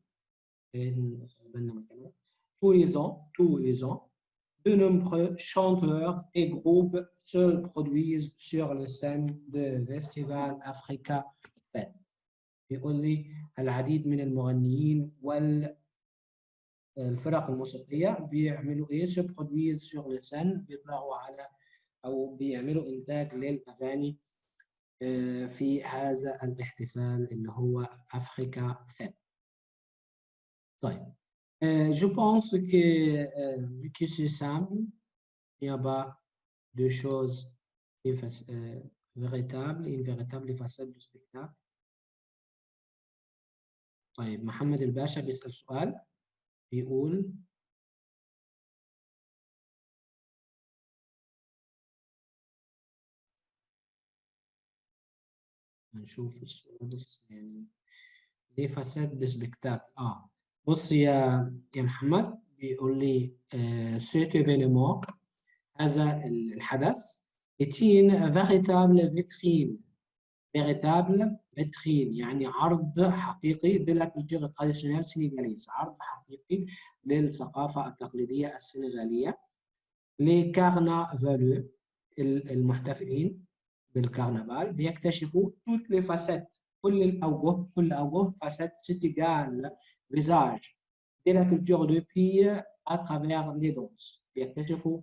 tous les ans de nombreux chanteurs et groupes se produisent sur les scènes de Festival Africa Fête. يقول لي العديد من المغنيين والفرق الموسيقية بيعملوا إيه؟ se produisent sur les scènes بيطلعوا على أو بيعملوا إنتاج للأغاني في هذا الاحتفال اللي هو Africa Fête. طيب. Je pense que c'est simple, il n'y a pas de choses véritables, une véritable facette du spectacle. طيب محمد الباشا بيسأل سؤال بيقول نشوف السؤال بس يعني ليه فاسات دي سبيكتاكل. بص يا محمد بيقول لي cet événement هذا الحدث est une véritable vitrine يعني عرض حقيقي de la culture traditionnelle sénégalaise عرض حقيقي للثقافة التقليدية السنغالية. les carnavaleux المحتفلين بالكرنفال بيكتشفوا toutes les facettes كل أوجه facette sénégale visage de la culture depuis à travers les danses بيكتشفوا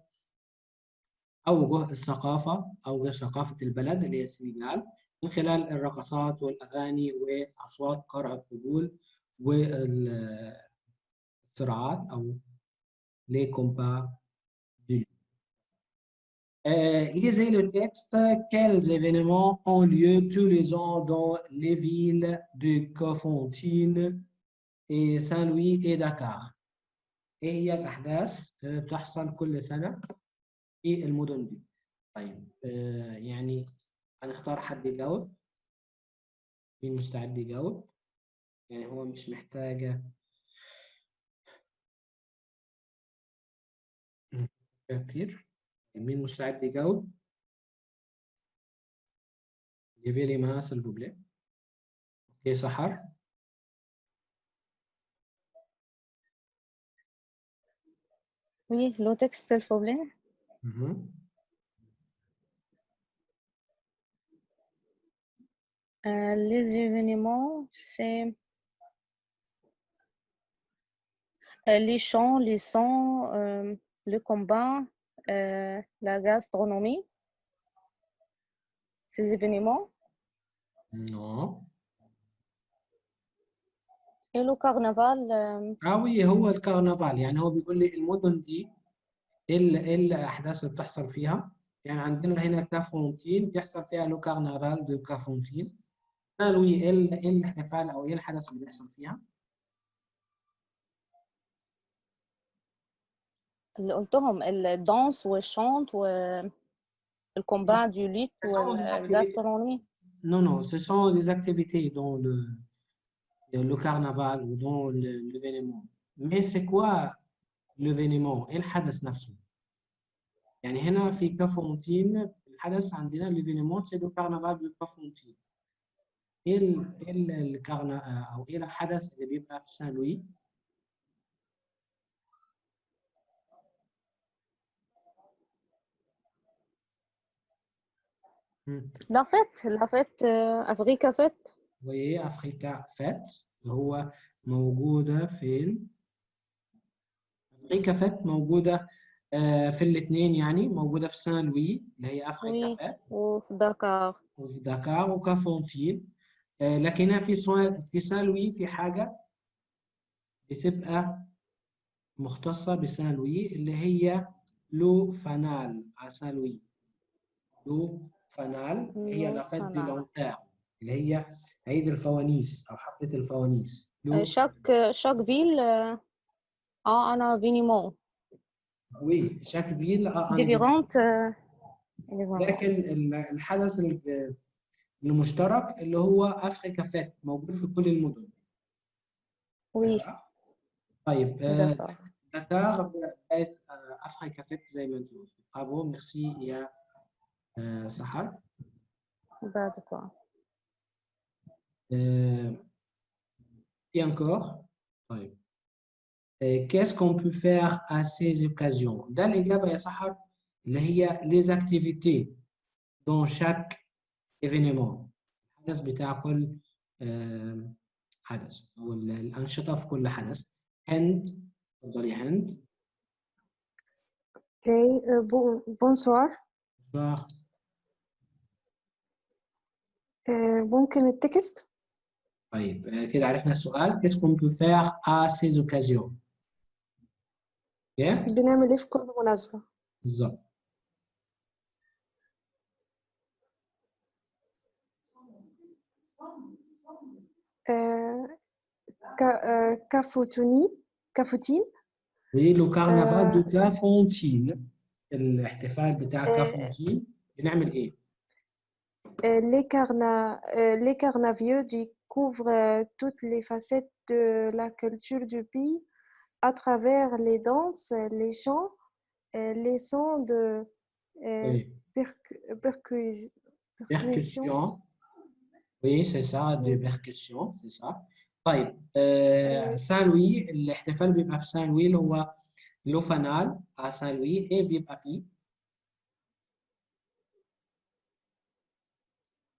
أوجه الثقافة أوجه ثقافة البلد اللي هي السنغال من خلال الرقصات والأغاني وأصوات قرع الطبول والصراعات أو les combats du lisez le texte. Quels événements ont lieu tous les ans dans les villes de Kafountine et Saint-Louis et Dakar؟ إيه هي الأحداث اللي بتحصل كل سنة في المدن دي؟ طيب يعني هنختار حد يجاوب. مين مستعد يجاوب؟ يعني هو مش محتاجة كتير. مين مستعد يجاوب؟ Levez les mains s'il vous plaît. Ok, Sahar.
Oui, le texte s'il vous plaît. Les événements, c'est les chants, les sons, le combat, la gastronomie. Ces événements.
Non.
Et le carnaval.
oui هو الكرنفال يعني هو بيقول لي المدن دي ايه الاحداث اللي بتحصل فيها. يعني عندنا هنا كافونتين بيحصل فيها لو كارنفال دو كافونتين. سان-لوي ايه الاحتفال او ايه الحدث اللي بيحصل فيها؟
اللي قلتهم الدانس والشانت والكومبات du lutte والgastronomie.
Non, ce sont des activités dans le carnaval ou dans l'événement. Mais c'est quoi l'événement؟ ايه الحدث نفسه؟ يعني هنا في كافونتين الحدث عندنا l'événement c'est le carnaval de Kafountine. ايه الكارنا او ايه الحدث اللي بيبقى في سان لوي؟
La fête Africa Fête.
وهي أفريكا فات اللي هو موجودة فين؟ أفريكا فات موجودة في الاثنين يعني موجودة في سان لوي اللي هي أفريكا فات
وفي دكار
وكافونتين. لكنها في سان لوي في حاجة بتبقى مختصة بسان لوي اللي هي لو فانال على سان لوي. لو فانال هي لا فيت دي لونتير اللي هي عيد الفوانيس أو حفلة الفوانيس.
chaque ville a un événement.
Oui, chaque ville a un événement.
Différentes événements.
لكن الحدث المشترك اللي هو أفريكا فيت موجود في كل المدن.
Oui,
طيب
d'accord.
دكار بقت أفريكا فيت زي ما انت قلت. برافو ميرسي يا سحر.
D'accord.
Et encore. طيب. Qu'est-ce qu'on peut faire à ces occasions? ده الإجابة يا سحر اللي هي les activités dans chaque événement. الحدث بتاع كل حدث أو الأنشطة في كل حدث. هند تفضلي هند.
Okay, bonsoir.
Bonsoir.
ممكن التكست؟
طيب كده عرفنا السؤال. Qu'est-ce qu'on peut faire à ces occasions? Yeah?
بنعمل ايه في كل مناسبة؟
بالظبط.
كافوتين.
Oui, le carnaval de Cafontine. الاحتفال بتاع كافونتين بنعمل ايه؟
Les carnavieux découvrent toutes les facettes de la culture du pays à travers les danses, les chants, les sons de percussion.
Oui, c'est ça, de percussion, c'est ça. طيب سان لوي الاحتفال بيبقى في سان لوي اللي هو لو فانال à سان لوي ايه بيبقى فيه؟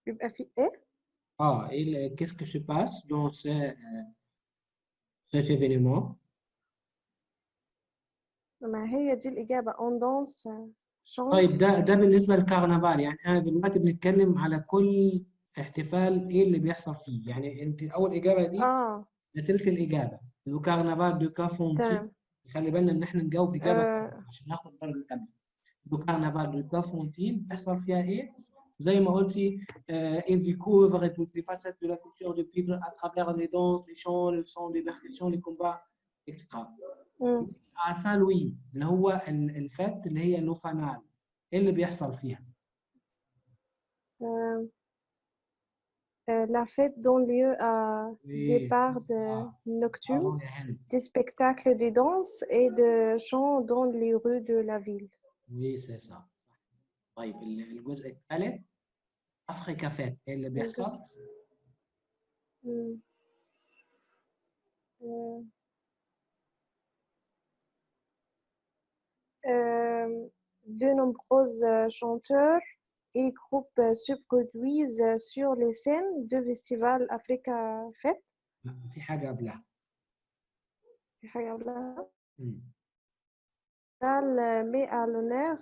بيبقى فيه ايه؟
qu'est-ce que se passe dans cet événement?
ما هي دي الإجابة on danse chante.
طيب ده بالنسبة للكرنفال. يعني احنا دلوقتي بنتكلم على كل احتفال ايه اللي بيحصل فيه. يعني انت اول اجابة دي نتلت الإجابة لو كرنفال دو كافونتين. خلي بالنا ان احنا نجاوب إجابة عشان ناخد درجة كاملة. لو كرنفال دو كافونتين بيحصل فيها ايه؟ زي ما قلتي il découvre toutes les facettes de la culture du peuple à travers les danses, les chants, le son, les percussions, les combats, etc. à Saint-Louis اللي هو الفت اللي هي لو فانال ايه اللي بيحصل فيها؟
La fête donne lieu à des bars nocturnes, des spectacles de danse et de chants dans les rues de la ville.
Oui, c'est ça. طيب الجزء الثالث أفريكا فيت ايه اللي بيحصل؟
De nombreux chanteurs et groupes se produisent sur les scènes de festival Africa Fête.
في حاجة قبلها.
met à l'honneur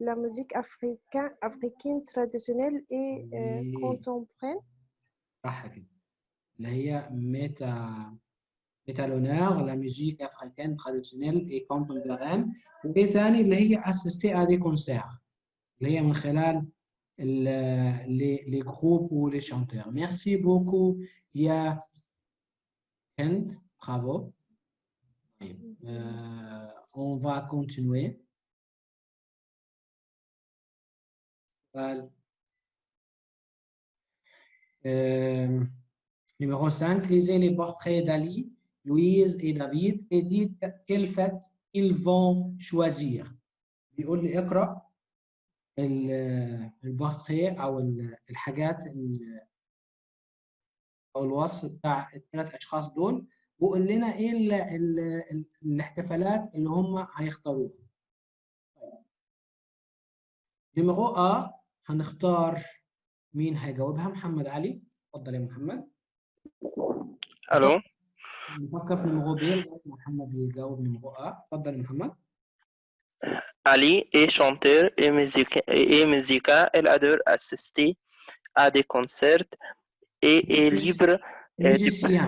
la musique africaine traditionnelle et contemporaine.
صح كده. اللي هي met à l'honneur la musique africaine traditionnelle et contemporaine. وايه ثاني اللي هي assister à des concerts اللي هي من خلال les groupes ou les chanteurs. Merci beaucoup يا هند. Bravo. On va continuer. Numéro 5, lisez les portraits d'Ali, Louise et David et dites quelle fête ils vont choisir. بيقول لي اقرأ البورتريه أو الحاجات أو الوصف بتاع الثلاث أشخاص دول وقول لنا إيه الاحتفالات اللي هم هيختاروها. نيميرو A هنختار مين هيجاوبها؟ محمد علي. اتفضل يا محمد.
الو.
نفكر في نيميرو B محمد يجاوب نيميرو A. اتفضل يا محمد.
Ali est chanteur et musicien. Elle adore assister à des concerts et est libre.
Musicien,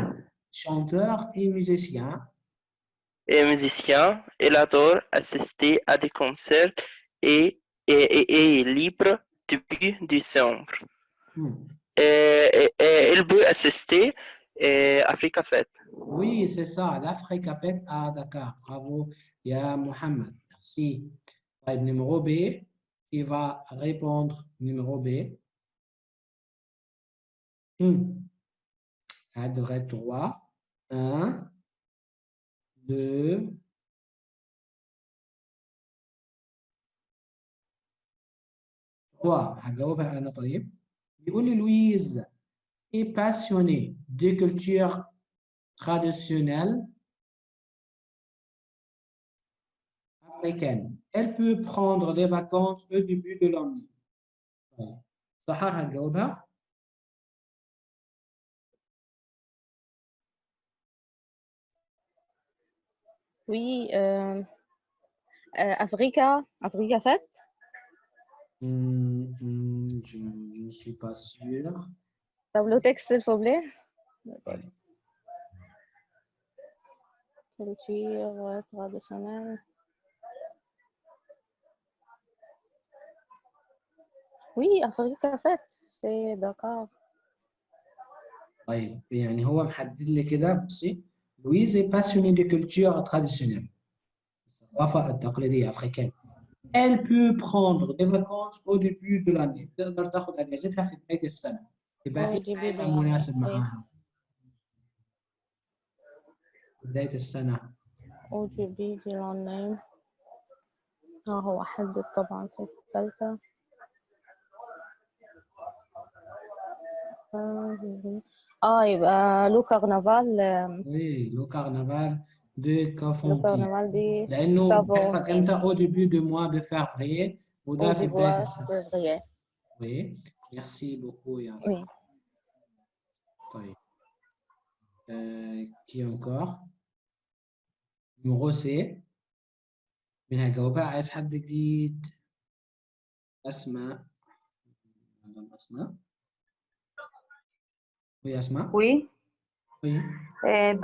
chanteur et musicien.
Et musicien. Elle adore assister à des concerts et est libre depuis décembre. Elle peut assister Africa Fête.
Oui, c'est ça, l'Africa Fête à Dakar. Bravo, ya Mohamed. Merci. طيب, numéro B, qui va répondre numéro B. Elle devrait être 3. 1, 2, 3. هجاوبها أنا طيب. بيقول لي Louise est passionnée de culture traditionnelle africaine. Elle peut prendre des vacances au début de l'année. صحار هتجاوبها؟
Oui, Africa Fête.
Je ne suis pas sûr.
Tableau texte, s'il vous plaît. Culture traditionnelle. Oui, Africa Fête, c'est Dakar.
طيب يعني هو محدد لي كده بصي لويز est passionnée de culture traditionnelle الثقافة التقليدية أفريقية. Elle peut prendre des vacances au début de l'année. تقدر تاخد أجازتها في بداية السنة. يبقى إيه بدايتها مناسب معاها؟ بداية السنة.
Au début de l'année. هو حدد طبعا في الثالثة. يبقى لو كارنفال.
Oui, le carnaval de Kafountine.
Le carnaval de
لأنه بيحصل إمتى؟ au début du mois de février وده في بداية السنة. Oui, merci beaucoup Yasmin. طيب. Qui encore? numéro C. مين هجاوبها؟ عايز حد جديد. أسماء. أسماء. Oui, Asma.
Oui.
Oui.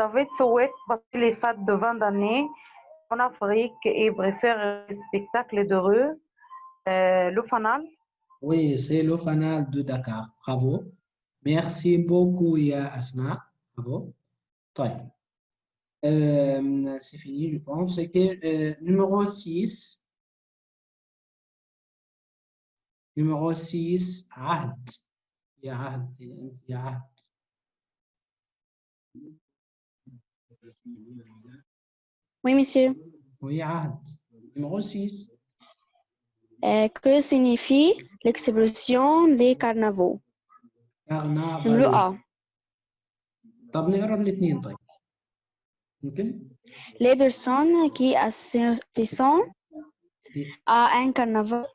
David souhaite passer les fêtes de 20 années en Afrique et préfère le spectacle de rue. Le fanal.
Oui, c'est le fanal de Dakar. Bravo. Merci beaucoup, ya Asma. Bravo. طيب. C'est fini, je pense. C'est que numéro 6. Numéro 6, عهد. يا عهد. يا عهد.
Oui, monsieur.
Oui, عهد. Numéro 6.
Que signifie l'expression des carnavaux?
Carnaval.
Numéro A.
طب نقرب الاثنين طيب. ممكن؟
Les personnes qui assistent à un carnaval.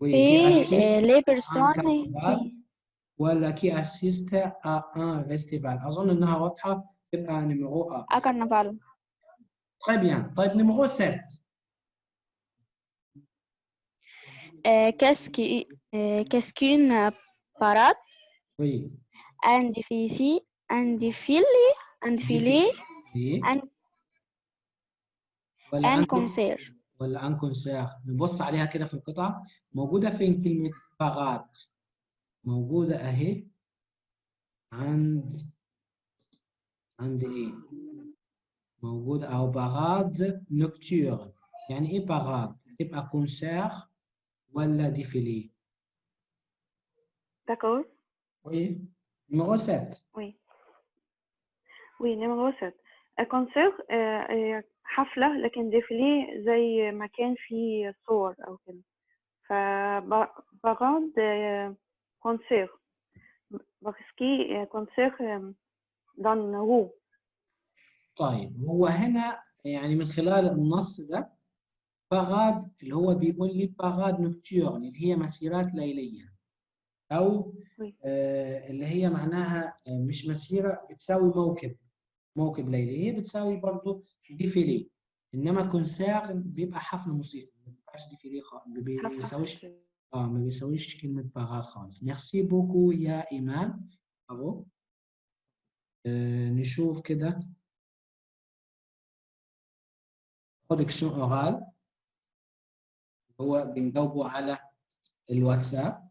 Oui,
et
qui assiste
les
à un
personnes
carnaval ولا qui assiste à un festival. أظن إنها واضحة تبقى numéro A.
à carnaval.
Très bien. طيب numéro 7.
Qu'est-ce qu'une parade?
Oui.
Un défilé,
Oui.
un concert.
ولا ان كونسير. نبص عليها كده في القطعة. موجودة فين كلمة باراد؟ موجودة أهي عند إيه؟ موجودة أو باراد نوكتيورن. يعني إيه باراد؟ هتبقى كونسير ولا ديفيلي؟
D'accord.
Oui. Numéro 7.
Oui. Oui, numéro 7. الكونسير حفلة لكن ديفيلي زي ما كان في صور أو كده. فباراد كونسير. بارسكي كونسير دان رو.
طيب هو هنا يعني من خلال النص ده باراد اللي هو بيقول لي باراد نوكتيورن اللي هي مسيرات ليلية أو اللي هي معناها مش مسيرة بتساوي موكب ليلي، هي بتساوي برضو ديفيلي. إنما كونسير بيبقى حفل موسيقي ما بيبقاش ديفيلي خالص ما بيساويش كلمة باراد خالص. ميرسي بوكو يا إيمان. برافو. نشوف كده برودكسيون اورال هو بنجاوبه على الواتساب.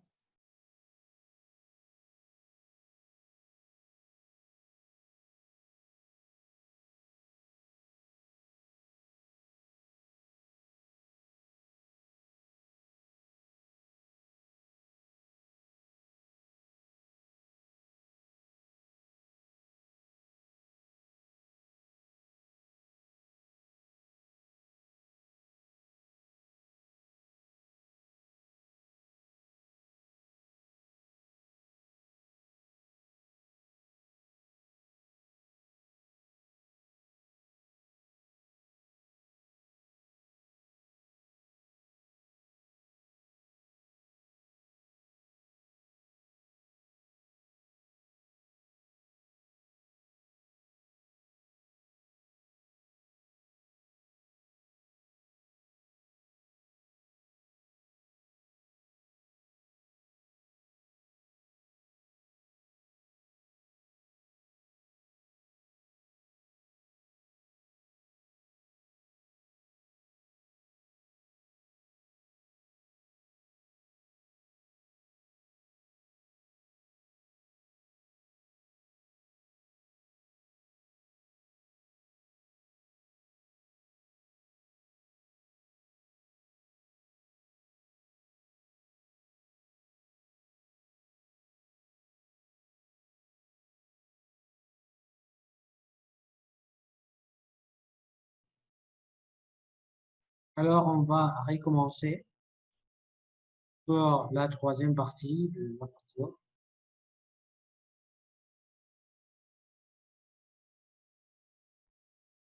Alors, on va recommencer pour la troisième partie de notre cours.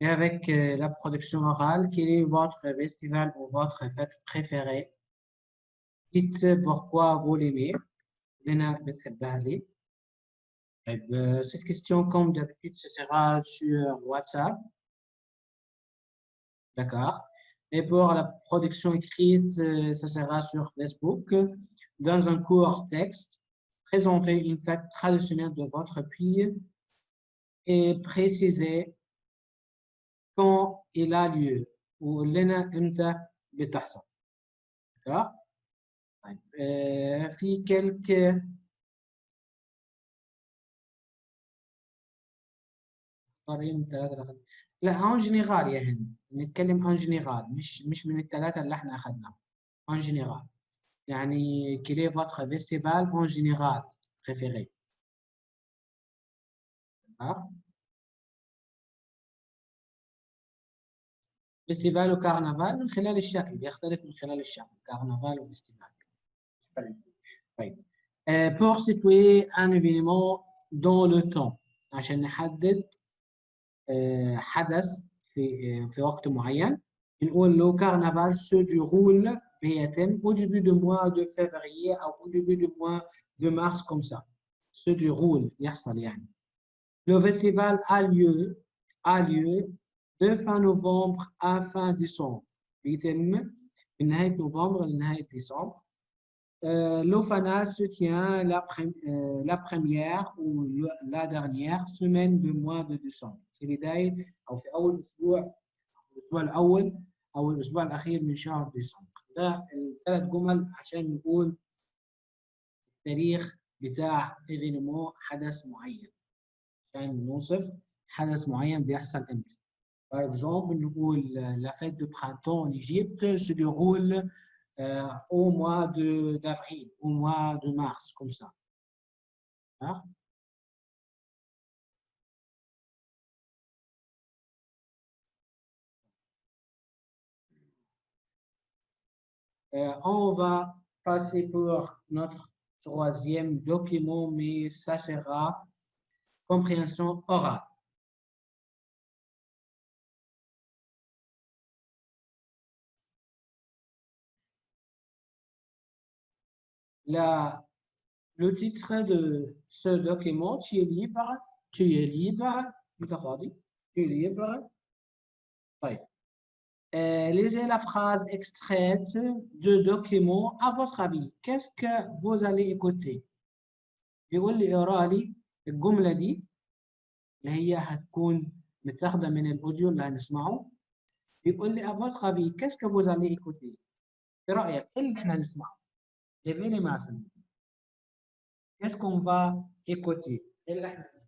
Et avec la production orale, quel est votre festival ou votre fête préférée? Dites pourquoi vous l'aimez. Lena بتحبها ليه؟ Cette question, comme d'habitude, ce sera sur WhatsApp. D'accord. Et pour la production écrite, ça sera sur Facebook. Dans un court texte, présentez une fête traditionnelle de votre pays et précisez quand il a lieu. ولنا إمتى بتحصل. D'accord. في quelques لا en général يا هند نتكلم en général مش من الثلاثة اللي احنا أخذناهم en général يعني quel est votre festival en général préféré. فيستيفال وكارنفال من خلال الشكل يختلف من خلال الشكل كارنفال وفيستيفال. طيب pour situer un événement dans le temps عشان نحدد حدث في وقت معين نقول له كارنفال se déroule بيتم au début du mois de février أو au début du mois de mars comme ça se déroule يحصل يعني. Le festival a lieu de fin novembre à fin décembre. بيتم من نهاية نوفمبر لنهاية ديسمبر. Le fanal se tient la première ou la dernière semaine du mois de décembre. في بداية أو في أول أسبوع الأسبوع الأول أو الأسبوع الأخير من شهر ديسمبر. ده الثلاث جمل عشان نقول التاريخ بتاع إيفينمو حدث معين. عشان نوصف حدث معين بيحصل إمتى. Par exemple, la fête de printemps en Égypte se déroule au mois d'avril, au mois de mars, comme ça. On va passer pour notre troisième document, mais ça sera compréhension orale. Le titre de ce document, tu es libre, Oui. Lisez la phrase extraite du document. À votre avis, qu'est-ce que vous allez écouter? يقول لي اقرا لي الجملة دي اللي هي هتكون متاخدة من الأوديو اللي هنسمعه. بيقول لي à votre avis, qu'est-ce que vous allez écouter? إيه رأيك؟ إيه اللي إحنا هنسمعه؟ Levez les mains. Qu'est-ce qu'on va écouter? إيه اللي إحنا هنسمعه؟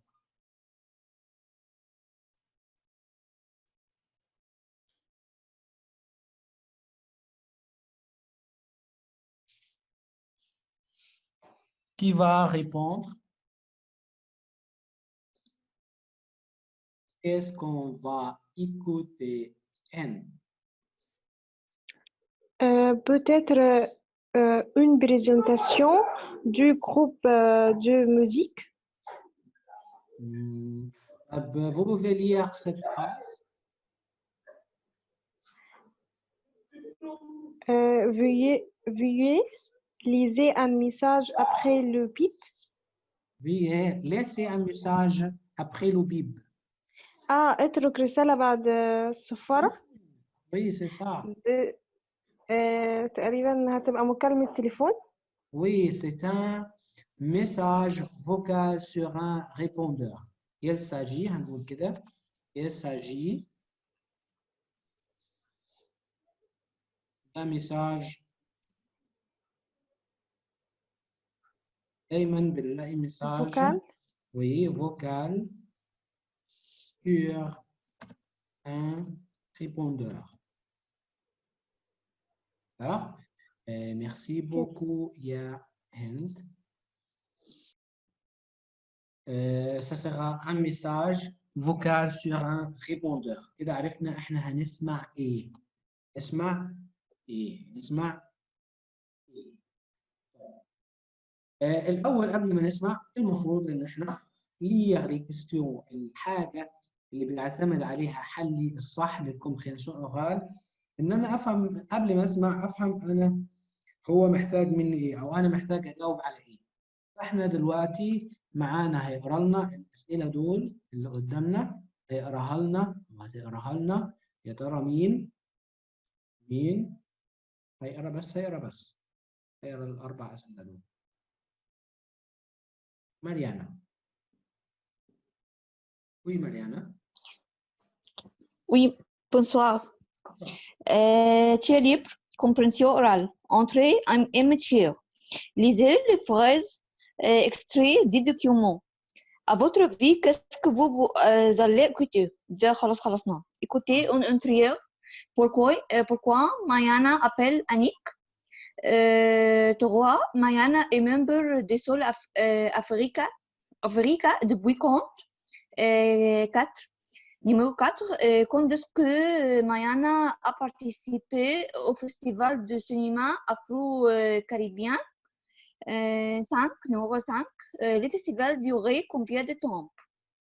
Qui va répondre? Qu'est-ce qu'on va écouter?
Peut-être une présentation du groupe de musique.
Vous pouvez lire cette phrase.
Veuillez laisser un message après le bip.
Veuillez laisser un message après le bip.
اترك رسالة بعد الصفارة.
Oui, c'est ça.
تقريبا هتبقى مكالمة تليفون.
Oui, c'est un message vocal sur un répondeur. Il s'agit d'un message. دايما بنلاقي message.
Vocal.
Oui, vocal sur un répondeur. Alors, merci beaucoup, Ya Hind. Ça sera un message vocal sur un répondeur. إذا عرفنا إحنا هنسمع إيه. اسمع إيه اسمع إيه. الأول قبل ما نسمع المفروض إن إحنا ليه ريكستيون الحاجة اللي بنعتمد عليها حلي الصح للكومبرينسيون أورال، إن أنا أفهم قبل ما أسمع أفهم أنا هو محتاج مني إيه أو أنا محتاج أجاوب على إيه. فإحنا دلوقتي معانا هيقرا لنا الأسئلة دول اللي قدامنا، هيقراها لنا وهتقراها لنا. يا ترى مين هيقرا بس هيقرا الأربع أسئلة دول. ماريانا. Oui, Mariana.
Oui, bonsoir. Tir libre, compréhension orale. Entrée et métier. Lisez les phrases extraits des documents. À votre avis, qu'est-ce que vous allez écouter? Déjà, خلصنا. Écoutez un intérieur. Pourquoi Mariana appelle Annick? Trois, Mariana est membre de Sol Africa depuis quand? 4. Numéro 4, quand est-ce que Mariana a participé au festival de cinéma afro-caribéen? 5. Numéro 5, le festival durait combien de temps?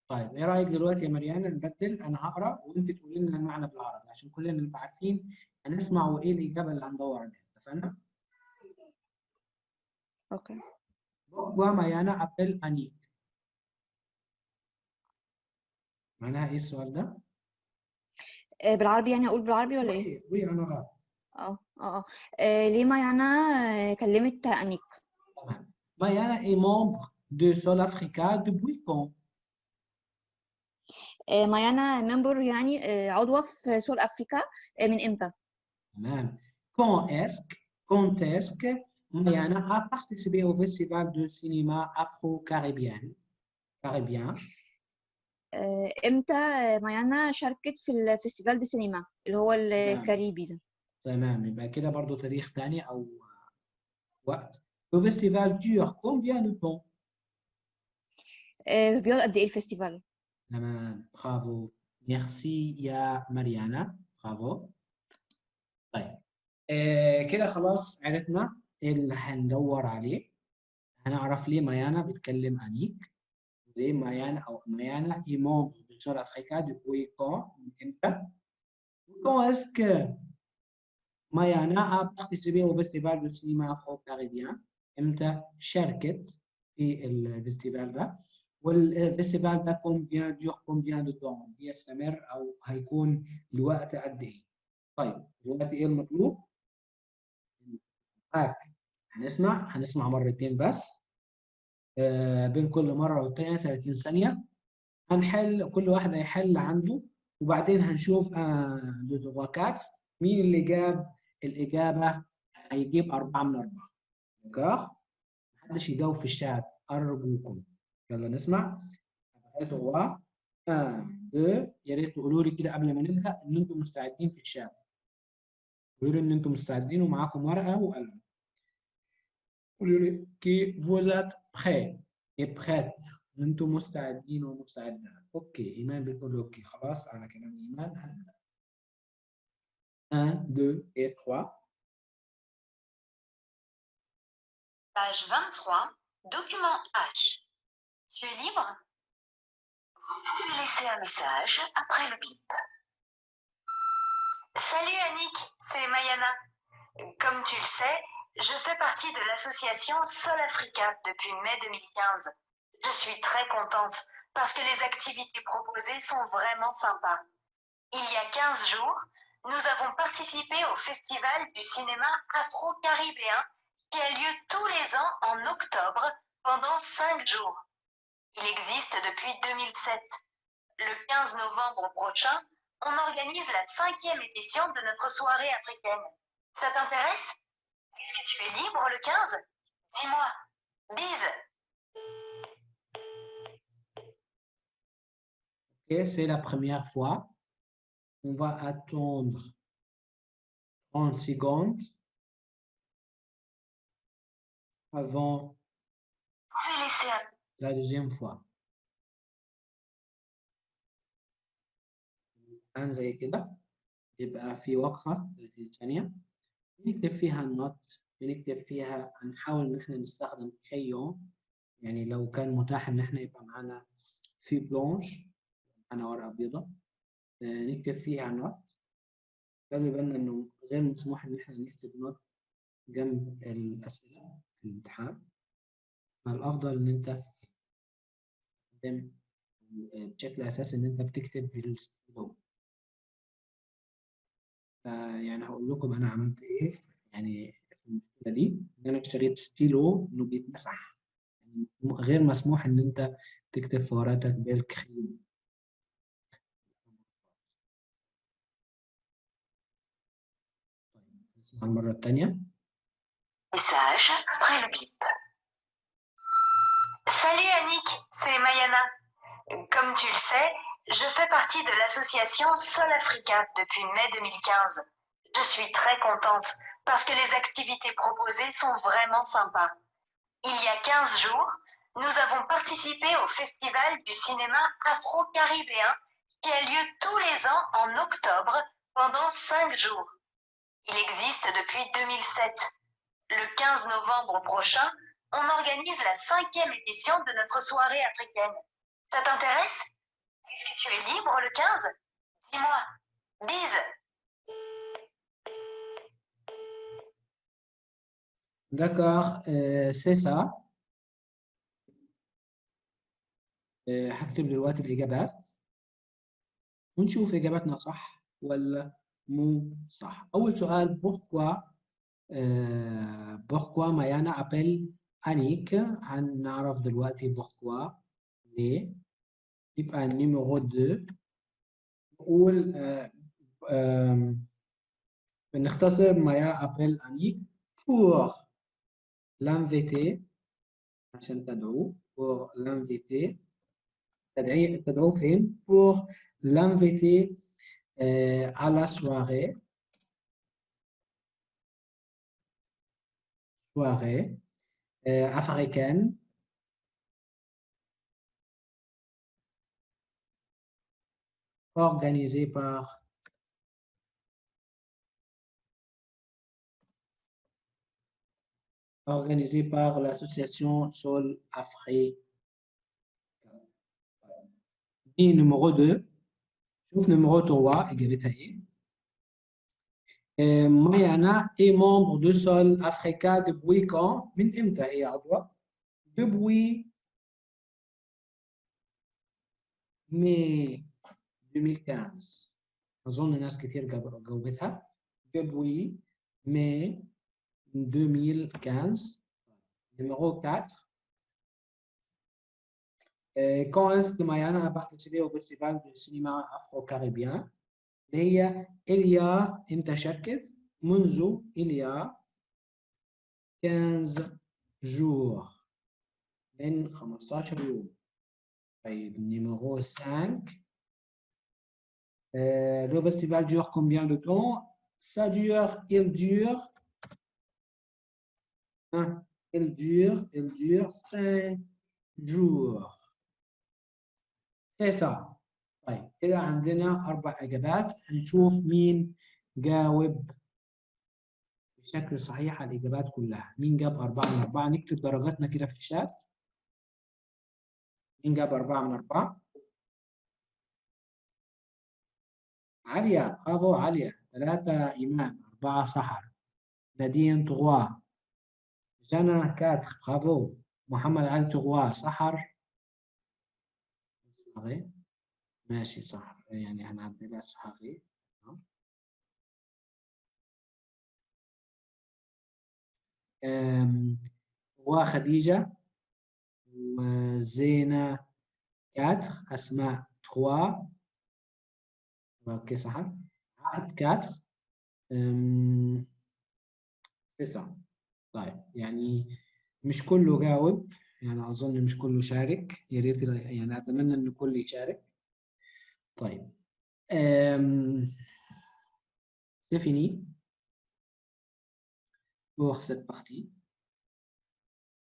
طيب ايه رايك دلوقتي يا مريانا نبدل، انا هقرا وانت تقولي لنا المعنى بالعربي عشان كلنا نبقى عارفين هنسمع وايه الاجابه اللي هندور عليها، اتفقنا؟
اوكي.
Pourquoi Mariana appelle Annick؟ معناها ايه السؤال ده؟
بالعربي يعني اقول بالعربي ولا ايه؟
وي انا غلط.
ليه ماريانا كلمت انيك؟
تمام. Mariana est membre de Sol Africa depuis quand؟
ماريانا ممبر يعني عضوة في سول افريكا من امتى؟
تمام. Quand est-ce que Mariana a participé au festival de cinéma afro-caribéen؟
امتى ماريانا شاركت في الفستيفال دي سينما اللي هو الكاريبي ده؟
تمام، يبقى كده برضو تاريخ تاني او وقت. Le festival dure combien de temps؟
بيقعد قد ايه الفستيفال؟
تمام، برافو، ميرسي يا ماريانا، برافو. طيب كده خلاص عرفنا اللي هندور عليه. هنعرف ليه ماريانا بتكلم انيك، ليه ماريانا est membre de Sol Africa depuis quand؟ من امتى؟ Quand est-ce que Mariana a participé au festival de cinéma afro-caribéen؟ امتى شاركت في الفيستيفال ده؟ والفيستيفال ده combien de temps؟ بيستمر او هيكون لوقت قد ايه؟ طيب دلوقتي ايه المطلوب؟ هنسمع مرتين بس، بين كل مره والتانيه 30 ثانيه. هنحل، كل واحد هيحل عنده، وبعدين هنشوف دوفاكات مين اللي جاب الإجابة، هيجيب 4 من 4. دكار محدش يجاوب في الشات أرجوكم. يلا نسمع. 3 2 يا ريت تقولوا لي كده قبل ما نبدأ إن أنتم مستعدين في الشات. قولوا لي إن أنتم مستعدين ومعاكم ورقة وقلم. قولوا لي كي فوزات بخير بخير إن أنتم مستعدين ومستعدات. أوكي، إيمان بتقول أوكي، خلاص على كلام إيمان هنبدأ. 1 2 et 3.
Page 23, document H. Tu es libre? Vous pouvez laisser un message après le bip. Salut Annick, c'est Mayana. Comme tu le sais, je fais partie de l'association Sol Africa depuis mai 2015. Je suis très contente parce que les activités proposées sont vraiment sympas. Il y a 15 jours, nous avons participé au festival du cinéma afro-caribéen qui a lieu tous les ans en octobre pendant 5 jours. Il existe depuis 2007. Le 15 novembre prochain, on organise la 5e édition de notre soirée africaine. Ça t'intéresse? Est-ce que tu es libre le 15? Dis-moi. Bise.
Et c'est la première fois. On va attendre 30 secondes avant
Vous pouvez laisser
la deuxième fois. زي كده يبقى في وقفة 30 ثانية بنكتب فيها النوت، بنكتب فيها هنحاول إن إحنا نستخدم كريون، يعني لو كان متاح إن إحنا يبقى معانا في بلونش، معانا ورقة بيضاء نكتب فيها نوت. خلي بالنا إنه غير مسموح إن إحنا نكتب نوت جنب الأسئلة في الامتحان، فالأفضل إن أنت بشكل أساسي إن أنت بتكتب بالستيلو. يعني هقول لكم أنا عملت إيه يعني في المشكلة دي، إن أنا اشتريت ستيلو إنه بيتمسح، يعني غير مسموح إن أنت تكتب في ورقتك بالكريم. طيب المرة الثانية.
Message après le bip. Salut Annick, c'est Mayana. Comme tu le sais, je fais partie de l'association Sol Africa depuis mai 2015. Je suis très contente parce que les activités proposées sont vraiment sympas. Il y a 15 jours, nous avons participé au Festival du cinéma afro-caribéen qui a lieu tous les ans en octobre pendant 5 jours. Il existe depuis 2007. Le 15 novembre prochain, on organise la 5e édition de notre soirée africaine. Ça t'intéresse? Est-ce que tu es libre le 15? Dis-moi. Bise.
D'accord, c'est ça. هكتب دلوقتي الإجابات ونشوف إجاباتنا صح ولا مو صح. أول سؤال pourquoi Mayana appelle Annick. هنعرف دلوقتي pourquoi ليه. يبقى numéro 2 نقول بنختصر Maya appelle Annick pour l'inviter عشان تدعو pour l'inviter تدعو فين pour l'inviter à la soirée africaine organisée par l'association Sol Afrique. Et numéro 2 شوف numéro 3 إجابتها إيه. Mayana est membre de Sol Africa depuis quand؟ من إمتى هي عضوة؟ depuis mai 2015. أظن ناس كتير جاوبتها. depuis mai 2015. Numéro 4. Quand est-ce que Mayana a participé au festival du cinéma afro-caribéen? Il y a إمتى شاركت؟ منذ il y a 15 jours. من 15 يوم. طيب numéro 5. Le festival dure combien de temps? Il dure 5 jours. C'est ça. طيب كده عندنا 4 إجابات. هنشوف مين جاوب بشكل صحيح على الإجابات كلها. مين جاب 4 من 4؟ نكتب درجاتنا كده في الشات. مين جاب 4 من 4؟ عليا، برافو عليا. 3 إيمان، 4 سحر. نادين تغوا. جنى 4، برافو. محمد علي تغوا سحر. ماشي صح، يعني هنعدلها صحيح. وخديجة وزينة 4، أسماء 3. اوكي صح. عهد 4. تسعة. طيب يعني مش كله جاوب، يعني أظن مش كله شارك. يا ريت يعني أتمنى إن الكل يشارك. طيب c'est fini pour cette partie.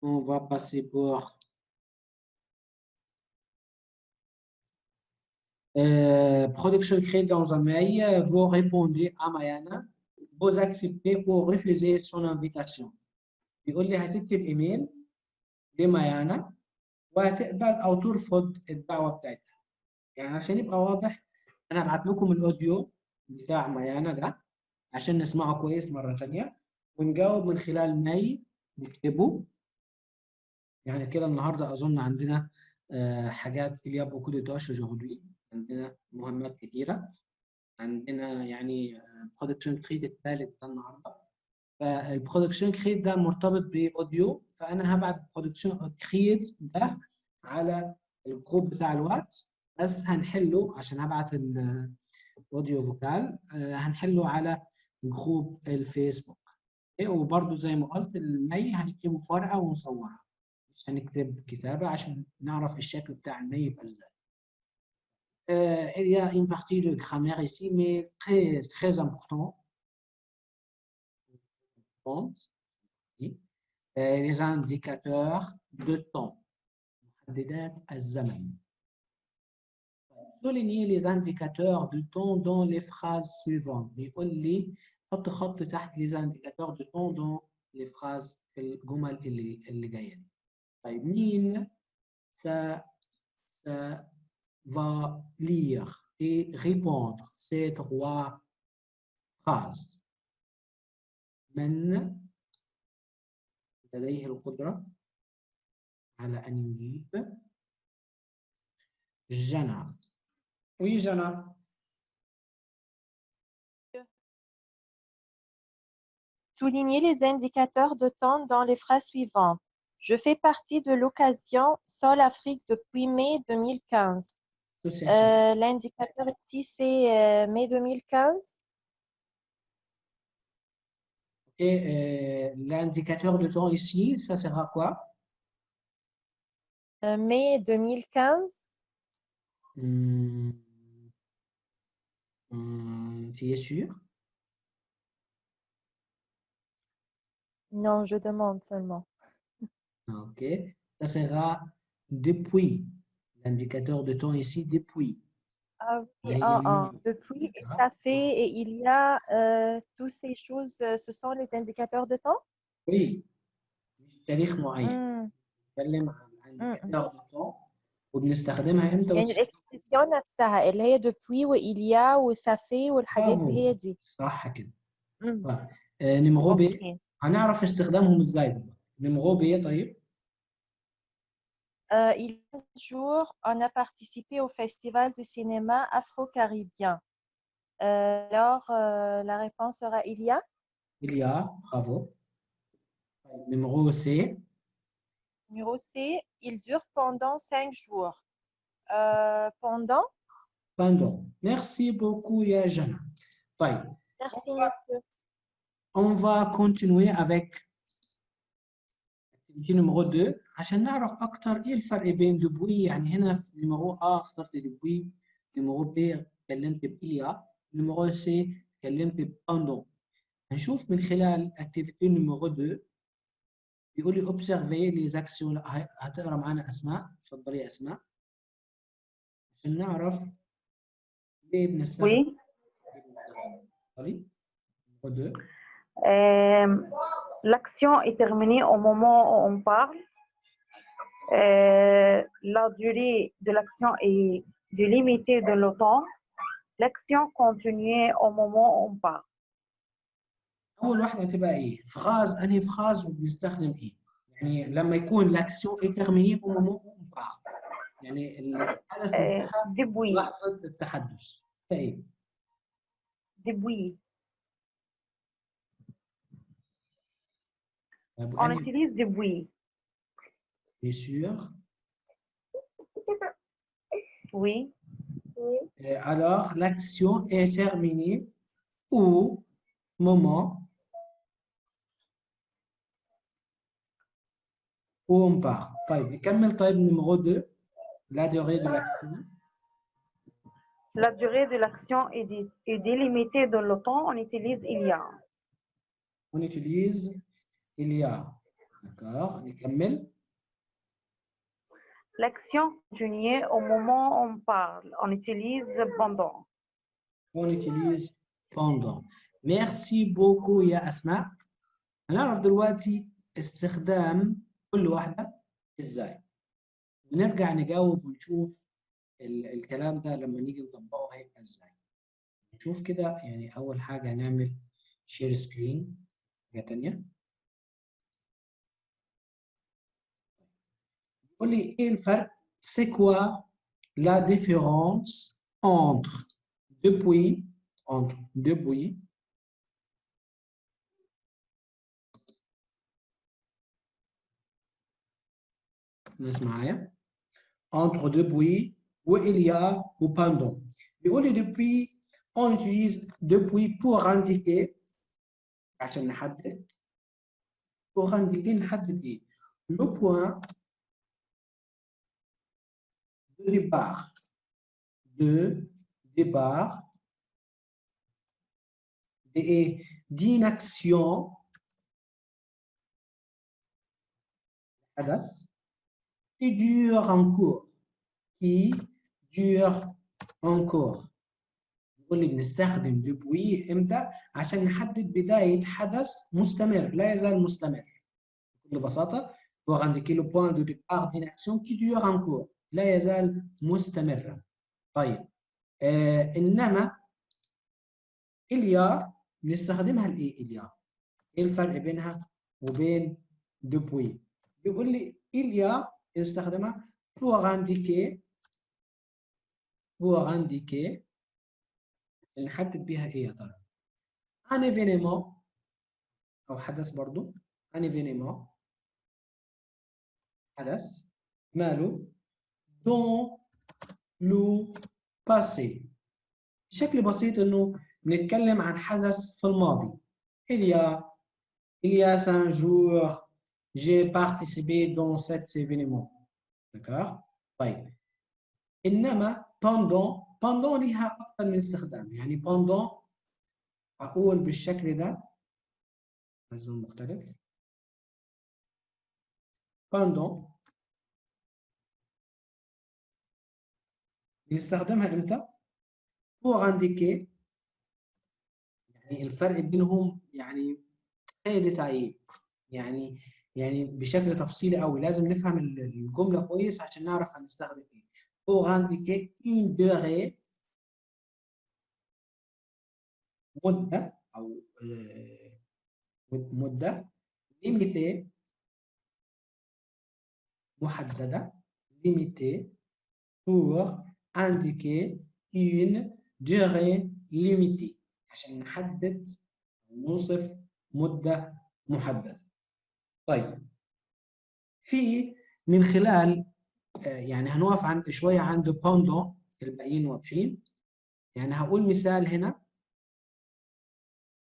On va passer pour Production créée dans un mail, vous répondez à Mayana, vous acceptez ou refusez son invitation. بيقول لي هتكتب ايميل لميانا وهتقبل او ترفض الدعوه بتاعتها. يعني عشان يبقى واضح انا هبعت لكم الاوديو بتاع ميانا ده عشان نسمعه كويس مره ثانيه ونجاوب من خلال ماي نكتبه. يعني كده النهارده اظن عندنا حاجات اللي beaucoup de tâches aujourd'hui. عندنا مهمات كتيره. عندنا يعني برودكشن كريت الثالث ده النهارده. فالبرودكشن كريت ده مرتبط باوديو، فانا هبعت برودكشن كريت ده على الجروب بتاع الواتس، بس هنحله عشان هبعت الاوديو فوكال هنحله على جروب الفيسبوك. وبرده زي ما قلت المي هنكتبه في ورقه ونصورها، مش هنكتب كتابه عشان نعرف الشكل بتاع المي يبقى ازاي. Il y a une partie de grammaire ici, mais très important. Les indicateurs de temps. Soulignez les indicateurs de temps dans les phrases suivantes. بيقول لي حط خط تحت les indicateurs de temps dans les phrases في الجمل اللي جايه دي. طيب مين va lire et répondre ces trois phrases. من لديه القدرة على أن يجيب؟ جنى. Oui, جنى.
Soulignez les indicateurs de temps dans les phrases suivantes. Je fais partie de l'occasion Sol Afrique depuis mai 2015. L'indicateur ici, c'est mai 2015.
Et l'indicateur de temps ici, ça sera quoi?
Mai 2015.
Tu es sûr?
Non, je demande seulement.
Ok, ça sera depuis. L'indicateur de temps ici, depuis.
Ah oui, depuis, et ça fait, et il y a toutes ces choses, ce sont les indicateurs de temps?
Oui. تاريخ معين. نتكلم عن indicateurs de temps وبنستخدمها امتى؟
يعني الاكسبريسيون نفسها اللي هي depuis وإل يا وسا في والحاجات دي هي دي.
صح كده. نمغو بي هنعرف استخدامهم ازاي؟ نمغو بي طيب.
Il y a un jour, on a participé au festival du cinéma afro-caribien. Alors, la réponse sera il y a?
Il y a, bravo. Numéro C.
Numéro C, il dure pendant 5 jours. Pendant?
Pendant. Merci beaucoup, Yajana.
Merci, monsieur.
On va continuer avec activité numéro 2 عشان نعرف أكتر إيه الفرق بين دبوي. يعني هنا في نيميرو A اخترت دبوي، نيميرو B اتكلمت بإليا، نيميرو C اتكلمت بباندون. هنشوف من خلال activité numéro 2 بيقول لي observer les actions. هتقرا معانا أسماء، اتفضلي يا أسماء عشان نعرف ليه بنستخدم. اتفضلي. numéro 2.
L'action est terminée au moment où on parle. La durée de l'action est délimitée dans le temps. L'action continue au moment où on parle.
أول واحدة هتبقى إيه؟ فراز، أنهي فراز وبنستخدم إيه؟ يعني لما يكون l'action est terminée au moment où on parle. يعني الحدث انتهى لحظة التحدث. إيه؟
Depuis. On utilise depuis.
Bien sûr.
Oui.
Alors, l'action est terminée au moment où on part. طيب نكمل. طيب numéro 2, la durée de l'action.
La durée de l'action est délimitée dans le temps. On utilise il y a.
On utilise il y a. D'accord. نكمل.
l'action continue au moment où on parle. On utilise pendant.
On utilise pendant. Merci beaucoup يا أسماء. هنعرف دلوقتي استخدام كل واحدة إزاي. ونرجع نجاوب ونشوف الكلام ده لما نيجي نطبقه هيبقى إزاي. نشوف كده يعني أول حاجة هنعمل شير سكرين. حاجة تانية. قول لي إيه الفرق؟ C'est quoi la différence entre depuis الناس معايا entre depuis و il y a ou pendant. بيقول لي depuis on utilise depuis pour indiquer عشان نحدد pour indiquer نحدد ايه؟ le point de départ et d'une action حدث qui dure encore. بيقول لي بنستخدم depuis امتى عشان نحدد بداية حدث مستمر لا يزال مستمر. بكل بساطة pour indiquer le point de départ d'une action qui dure encore لا يزال مستمرا. طيب إنما إليا نستخدمها لإيه إليا؟ إيه الفرق بينها وبين depuis؟ بيقول لي إليا نستخدمها pour indiquer نحدد بيها إيه يا ترى؟ un événement أو حدث برضو un événement حدث ماله dans le passé. بشكل بسيط إنه بنتكلم عن حدث في الماضي. Il y a 5 jours j'ai participé dans cet événement. D'accord? طيب. إنما pendant لها أكثر من استخدام. يعني pendant أقول بالشكل ده لازم مختلف. pendant نستخدمها إمتى؟ pour indiquer يعني الفرق بينهم يعني ديتايل يعني بشكل تفصيلي قوي لازم نفهم الجملة كويس عشان نعرف هنستخدم ايه. pour indiquer une durée مدة أو مدة limitée محددة limitée pour indiquer une durée limitée عشان نحدد نوصف مدة محددة. طيب في من خلال يعني هنقف عند شوية عند pendant الباقيين واضحين. يعني هقول مثال هنا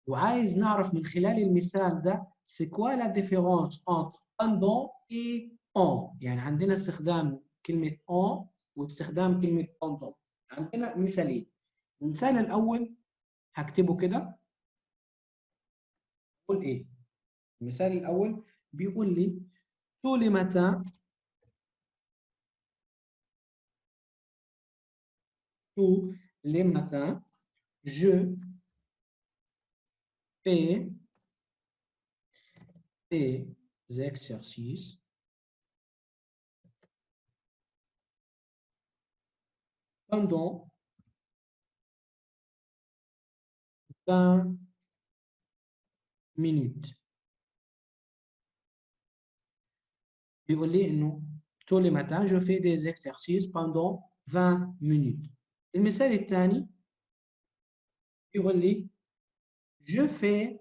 وعايز نعرف من خلال المثال ده c'est quoi la différence entre pendant et en. يعني عندنا استخدام كلمة en واستخدام كلمة pendant. عندنا مثالين. المثال الأول هكتبه كده. بيقول إيه؟ المثال الأول بيقول لي tous les matins je fais des exercices pendant 20 minutes. بيقول لي إنه tous les matins je fais des exercices pendant 20 minutes. المثال الثاني يقول لي je fais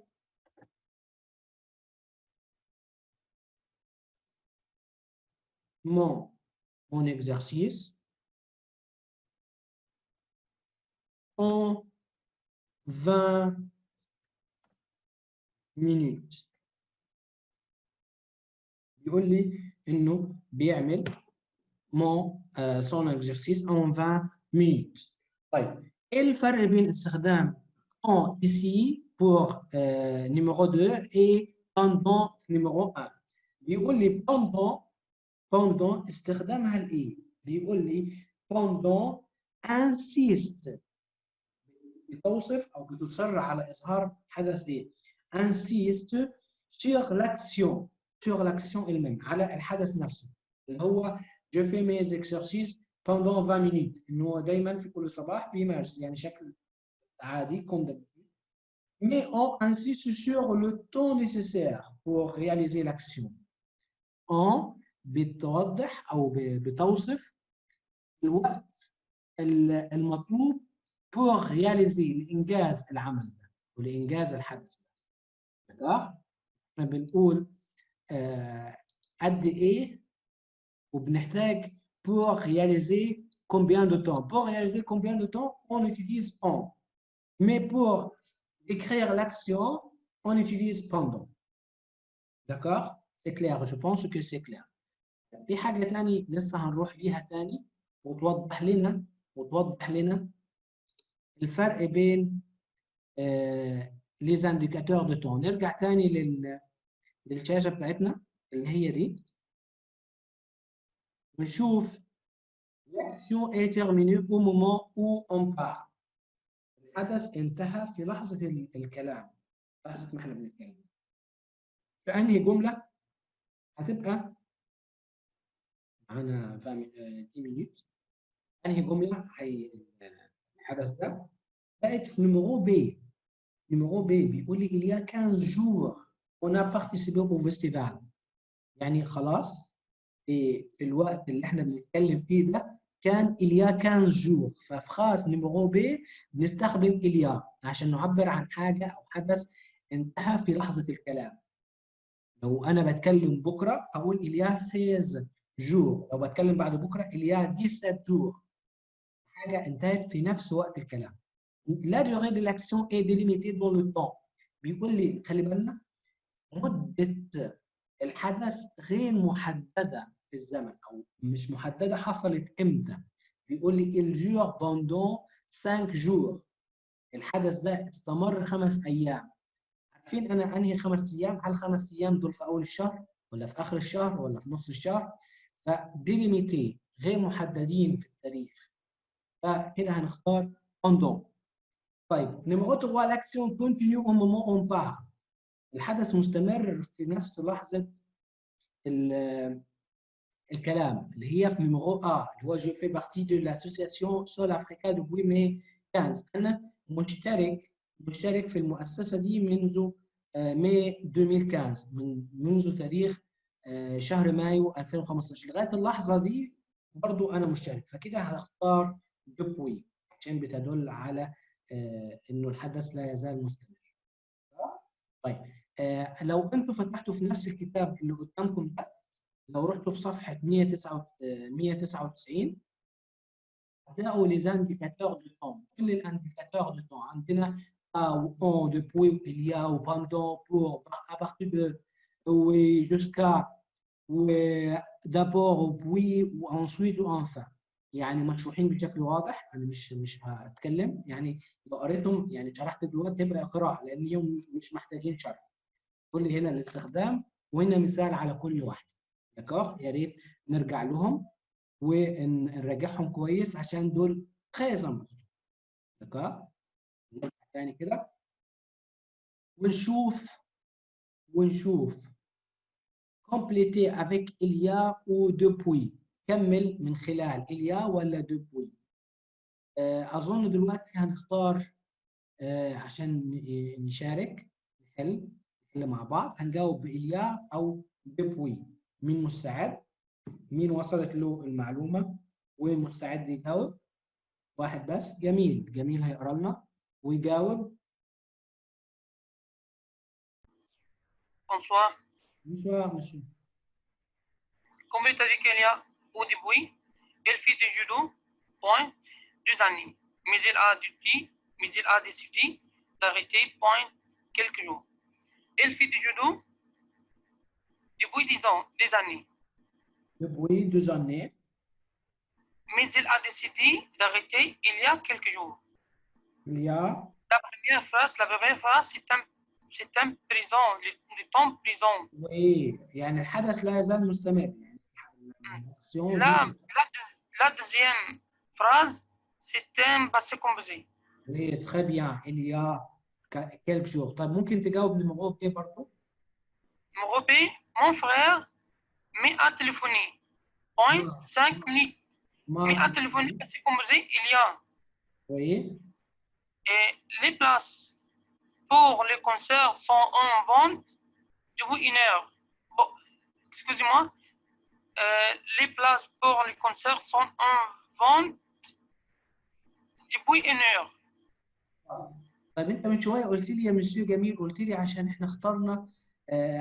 mon exercice en 20 minutes. بيقول لي إنه بيعمل son exercice en 20 minutes. طيب إيه الفرق بين استخدام en ici pour numéro 2 et pendant numéro 1؟ بيقول لي pendant pendant استخدامها لإيه؟ بيقول لي pendant insiste بتوصف أو بتصر على إظهار حدث إيه؟ insiste sur l'action elle-même على الحدث نفسه اللي هو je fais mes exercices pendant 20 minutes إنه دايما في كل صباح بيمارس يعني شكل عادي comme d'habitude. Mais on insiste sur le temps nécessaire pour réaliser l'action. On بتوضح أو بتوصف الوقت المطلوب pour réaliser لإنجاز العمل ده ولإنجاز الحدث ده. احنا بنقول قد إيه وبنحتاج pour réaliser combien de temps. Pour réaliser combien de temps, on utilise on. Mais pour décrire l'action, on utilise pendant. D'accord? C'est clair, je pense que c'est clair. في حاجة تاني لسه هنروح ليها تاني وتوضح لنا الفرق بين les indicateurs de temps. نرجع تاني للشاشة بتاعتنا اللي هي دي ونشوف l'action est terminée au moment où on parle. الحدث انتهى في لحظة الكلام، لحظة ما احنا بنتكلم. فأنهي جملة هتبقى معانا 10 minutes. أنهي جملة الحدث ده بقت في numéro B. numéro B بيقول لي il y a 15 jours on a participé au festival. يعني خلاص في الوقت اللي احنا بنتكلم فيه ده كان il y a 15 jours. ففي خاص numéro B بنستخدم il y a عشان نعبر عن حاجة أو حدث انتهى في لحظة الكلام. لو أنا بتكلم بكرة أقول il y a 16 jours. لو بتكلم بعد بكرة il y a 17 jours. حاجة انتهت في نفس وقت الكلام. La durée de l'action est délimitée dans le temps. بيقول لي خلي بالنا مدة الحدث غير محددة في الزمن أو مش محددة حصلت إمتى. بيقول لي il dure pendant 5 jours. الحدث ده استمر 5 أيام. عارفين أنا أنهي 5 أيام؟ هل 5 أيام دول في أول الشهر ولا في آخر الشهر ولا في نص الشهر؟ فديليميتي غير محددين في التاريخ. فكده هنختار pendant. طيب numéro 3 l'action continue au moment où on parle. الحدث مستمر في نفس لحظة الكلام اللي هي في numéro A اللي هو je fais partie de l'association Sol Africa depuis mai 15. أنا مشترك في المؤسسة دي منذ ماي 2015 منذ تاريخ شهر مايو 2015 لغاية اللحظة دي برضو أنا مشترك. فكده هنختار depuis عشان بتدل على إنه الحدث لا يزال مستمر. طيب لو أنتوا فتحتوا في نفس الكتاب اللي قدامكم ده لو رحتوا في صفحة 199 هتلاقوا les indicateurs du temps. كل الانديكاتور دو temps عندنا ou on, depuis, il y a, ou pendant, pour, à partir de, oui, jusqu'à, ou d'abord, ou puis, ou ensuite, ou enfin. يعني مشروحين بشكل واضح. أنا مش هتكلم يعني لو قريتهم يعني شرحت دلوقتي يبقى قراءة لأنهم مش محتاجين شرح. كل هنا الاستخدام وهنا مثال على كل واحد. دكار يا ريت نرجع لهم ونراجعهم كويس عشان دول très importants. دكار نرجع تاني كده ونشوف compléter avec il y a ou depuis. كمل من خلال il y a ولا depuis. أظن دلوقتي هنختار عشان نشارك نحل مع بعض. هنجاوب il y a أو depuis. مين مستعد؟ مين وصلت له المعلومة ومستعد يجاوب؟ واحد بس. جميل هيقرا لنا ويجاوب.
Bonsoir.
Bonsoir, monsieur.
Complète avec il y a ou depuis. Elle fait du judo, point, 2 années. Mais elle a décidé d'arrêter, point, quelques jours. Elle fait du judo depuis 10 années.
Depuis 2 années.
Mais elle a décidé d'arrêter il y a quelques jours.
Il y a.
La première phrase, c'est un prison, le temps prison.
Oui, يعني الحدث لا يزال مستمر. يعني Action
La deuxième phrase, c'est un passé composé.
Oui, très bien. Il y a quelques jours. طيب ممكن تجاوب numéro B برضه؟
Numéro B, mon frère m'a téléphoné. Point 5 minutes. M'a téléphoné, passé composé, il y a.
Oui.
Et les places pour les concerts sont en vente depuis 1 heure. Bon, excusez-moi. Les places pour les concerts sont en vente depuis 1 heure.
طيب انت من شويه قلت لي يا مسيو جميل، قلت لي عشان احنا اخترنا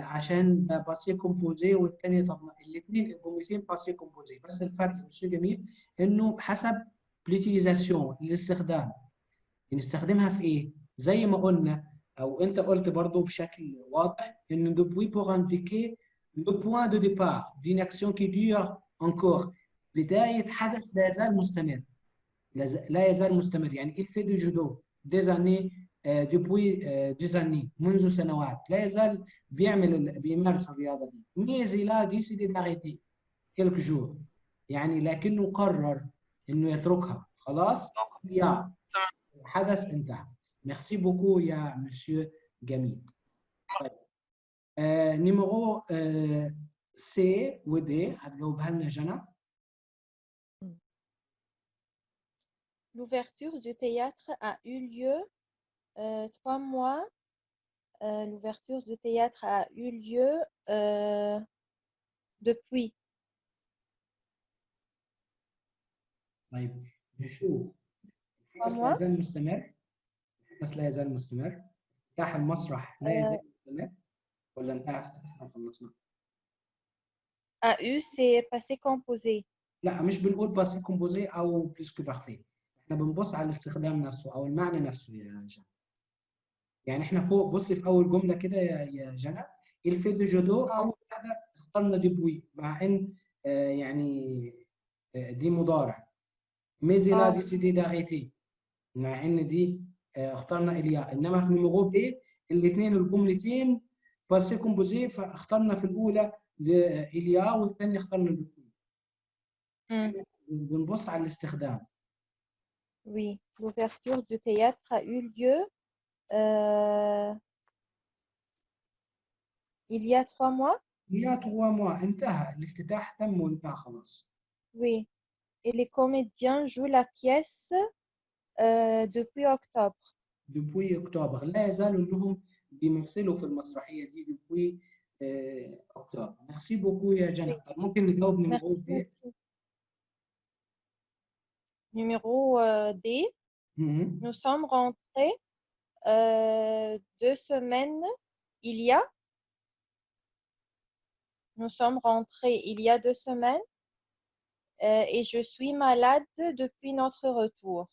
عشان باسي كومبوزي والثاني، طب الاثنين الجملتين باسي كومبوزي، بس الفرق يا مسيو جميل انه حسب ليتيليزاسيون الاستخدام، بنستخدمها في ايه؟ زي ما قلنا او انت قلت برضو بشكل واضح ان دوبوي بور انديكي لو بوين دو ديبار دين اكسيون كي ديور انكور، بدايه حدث لا يزال مستمر، لا يزال مستمر، يعني il fait du judo des années depuis des années منذ سنوات، لا يزال بيمارس الرياضه دي. mais il a décidé d'arrêter quelques jours، يعني لكنه قرر انه يتركها خلاص، يا الحدث انتهى. ميرسي بوكو يا مسيو جميل. طيب نيميرو سي ودي هتجاوبها لنا جنى.
L'ouverture du théâtre a eu lieu 3 mois. L'ouverture du théâtre a eu lieu depuis.
طيب نشوف.
3
الحدث لا
mois.
يزال مستمر. الحدث لا يزال مستمر. افتتاح المسرح لا يزال مستمر ولا انتهى افتتاحنا خلصنا؟
A eu c'est passé composé.
لا مش بنقول باسي كومبوزي او بليسكو بارفي، احنا بنبص على الاستخدام نفسه او المعنى نفسه يا جنى. يعني احنا فوق بصي في اول جمله كده يا جنى، الفي دو جودو اول حاجه اخترنا ديبوي، مع ان يعني دي مضارع. ميزيلا دي سي دي داغيتي، مع ان دي اخترنا اليا، انما في نيميرو بي الاثنين الجملتين باسي كومبوزي، فاخترنا في الاولى اليا والثانيه اخترنا ديبوي. بنبص على الاستخدام.
Oui, l'ouverture du théâtre a eu lieu il y a 3 mois.
Il y a 3 mois انتهى الافتتاح، تم وانتهى خلاص.
Oui, et les comédiens jouent la pièce depuis octobre.
depuis octobre، لا يزالوا انهم بيمثلوا في المسرحيه دي depuis octobre. ميرسي بوكو يا جنى. ممكن نجاوب نيميرو دي.
Numéro D. Nous sommes rentrés 2 semaines il y a. Nous sommes rentrés il y a 2 semaines et je suis malade depuis notre retour.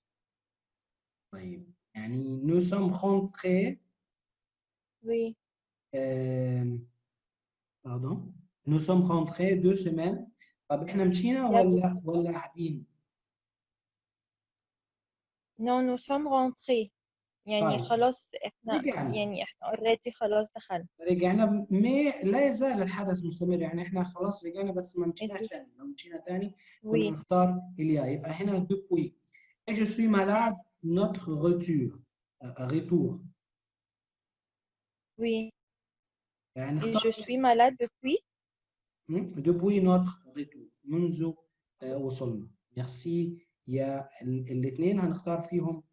طيب يعني nous sommes rentrés.
Oui.
Pardon. Nous sommes rentrés 2 semaines. طب احنا مشينا ولا قاعدين؟
Non, nous sommes rentrés. يعني
طيب.
خلاص احنا
رجعنا.
يعني احنا already خلاص دخلنا.
رجعنا لا يزال الحدث مستمر، يعني احنا خلاص رجعنا بس ما مشيناش تاني، لو مشينا تاني كنا نختار اليا، يبقى هنا depuis. Et je suis malade notre retour.
Oui.
يعني
Et je suis malade depuis.
depuis notre retour، منذ وصلنا. ميرسي يا الاثنين هنختار فيهم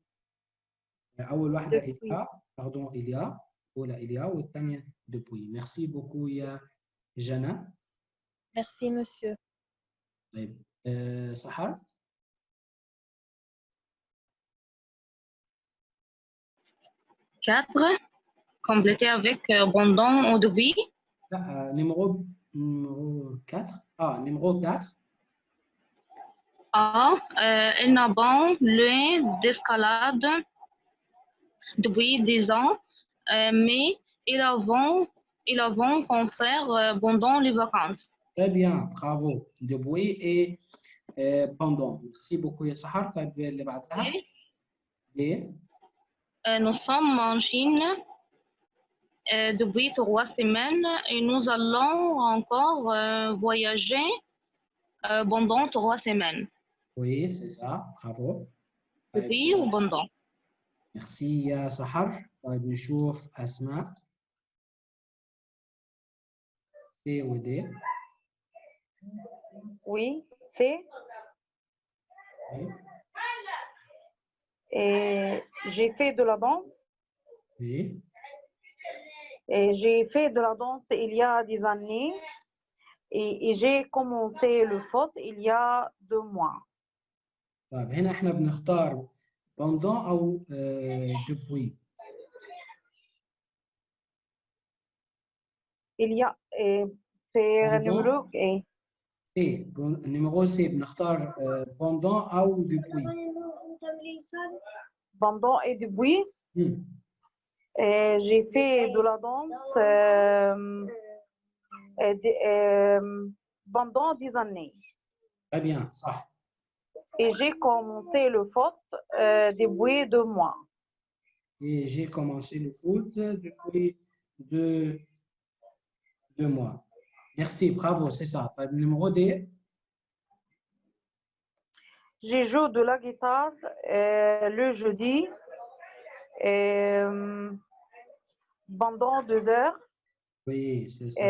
اول واحده اليا، باردون اليا، اولى اليا والثانيه depuis. ميرسي بوكو يا جنى.
Merci monsieur.
طيب سحر.
4 complété avec pendant ou depuis.
لا numéro 4. numéro 4.
Ils n'ont loin d'escalade depuis 10 ans, mais ils vont qu'en faire pendant les vacances.
Très bien, bravo. Depuis et pendant. Merci beaucoup يا سحر. طيب اللي بعدها.
Nous sommes en Chine depuis 3 semaines et nous allons encore voyager pendant 3 semaines.
Oui, c'est ça. Bravo.
Oui ou pendant?
Merci يا سحر. طيب نشوف أسماء. C ou D.
Oui, c'est.
Oui.
Et j'ai fait de la danse.
Oui.
Et j'ai fait de la danse il y a des années. Et j'ai commencé le foot il y a 2 mois.
طيب هنا احنا بنختار pendant أو depuis.
Il y a c'est numéro
C. Numéro C بنختار pendant أو depuis.
Pendant et depuis. J'ai fait de la danse pendant 10 années.
Très bien, ça.
Et j'ai commencé le foot depuis 2 mois.
Et j'ai commencé le foot depuis 2 mois. Merci, bravo, c'est ça. Numéro D.
J'ai joué de la guitare le jeudi pendant 2 heures.
Oui, c'est ça.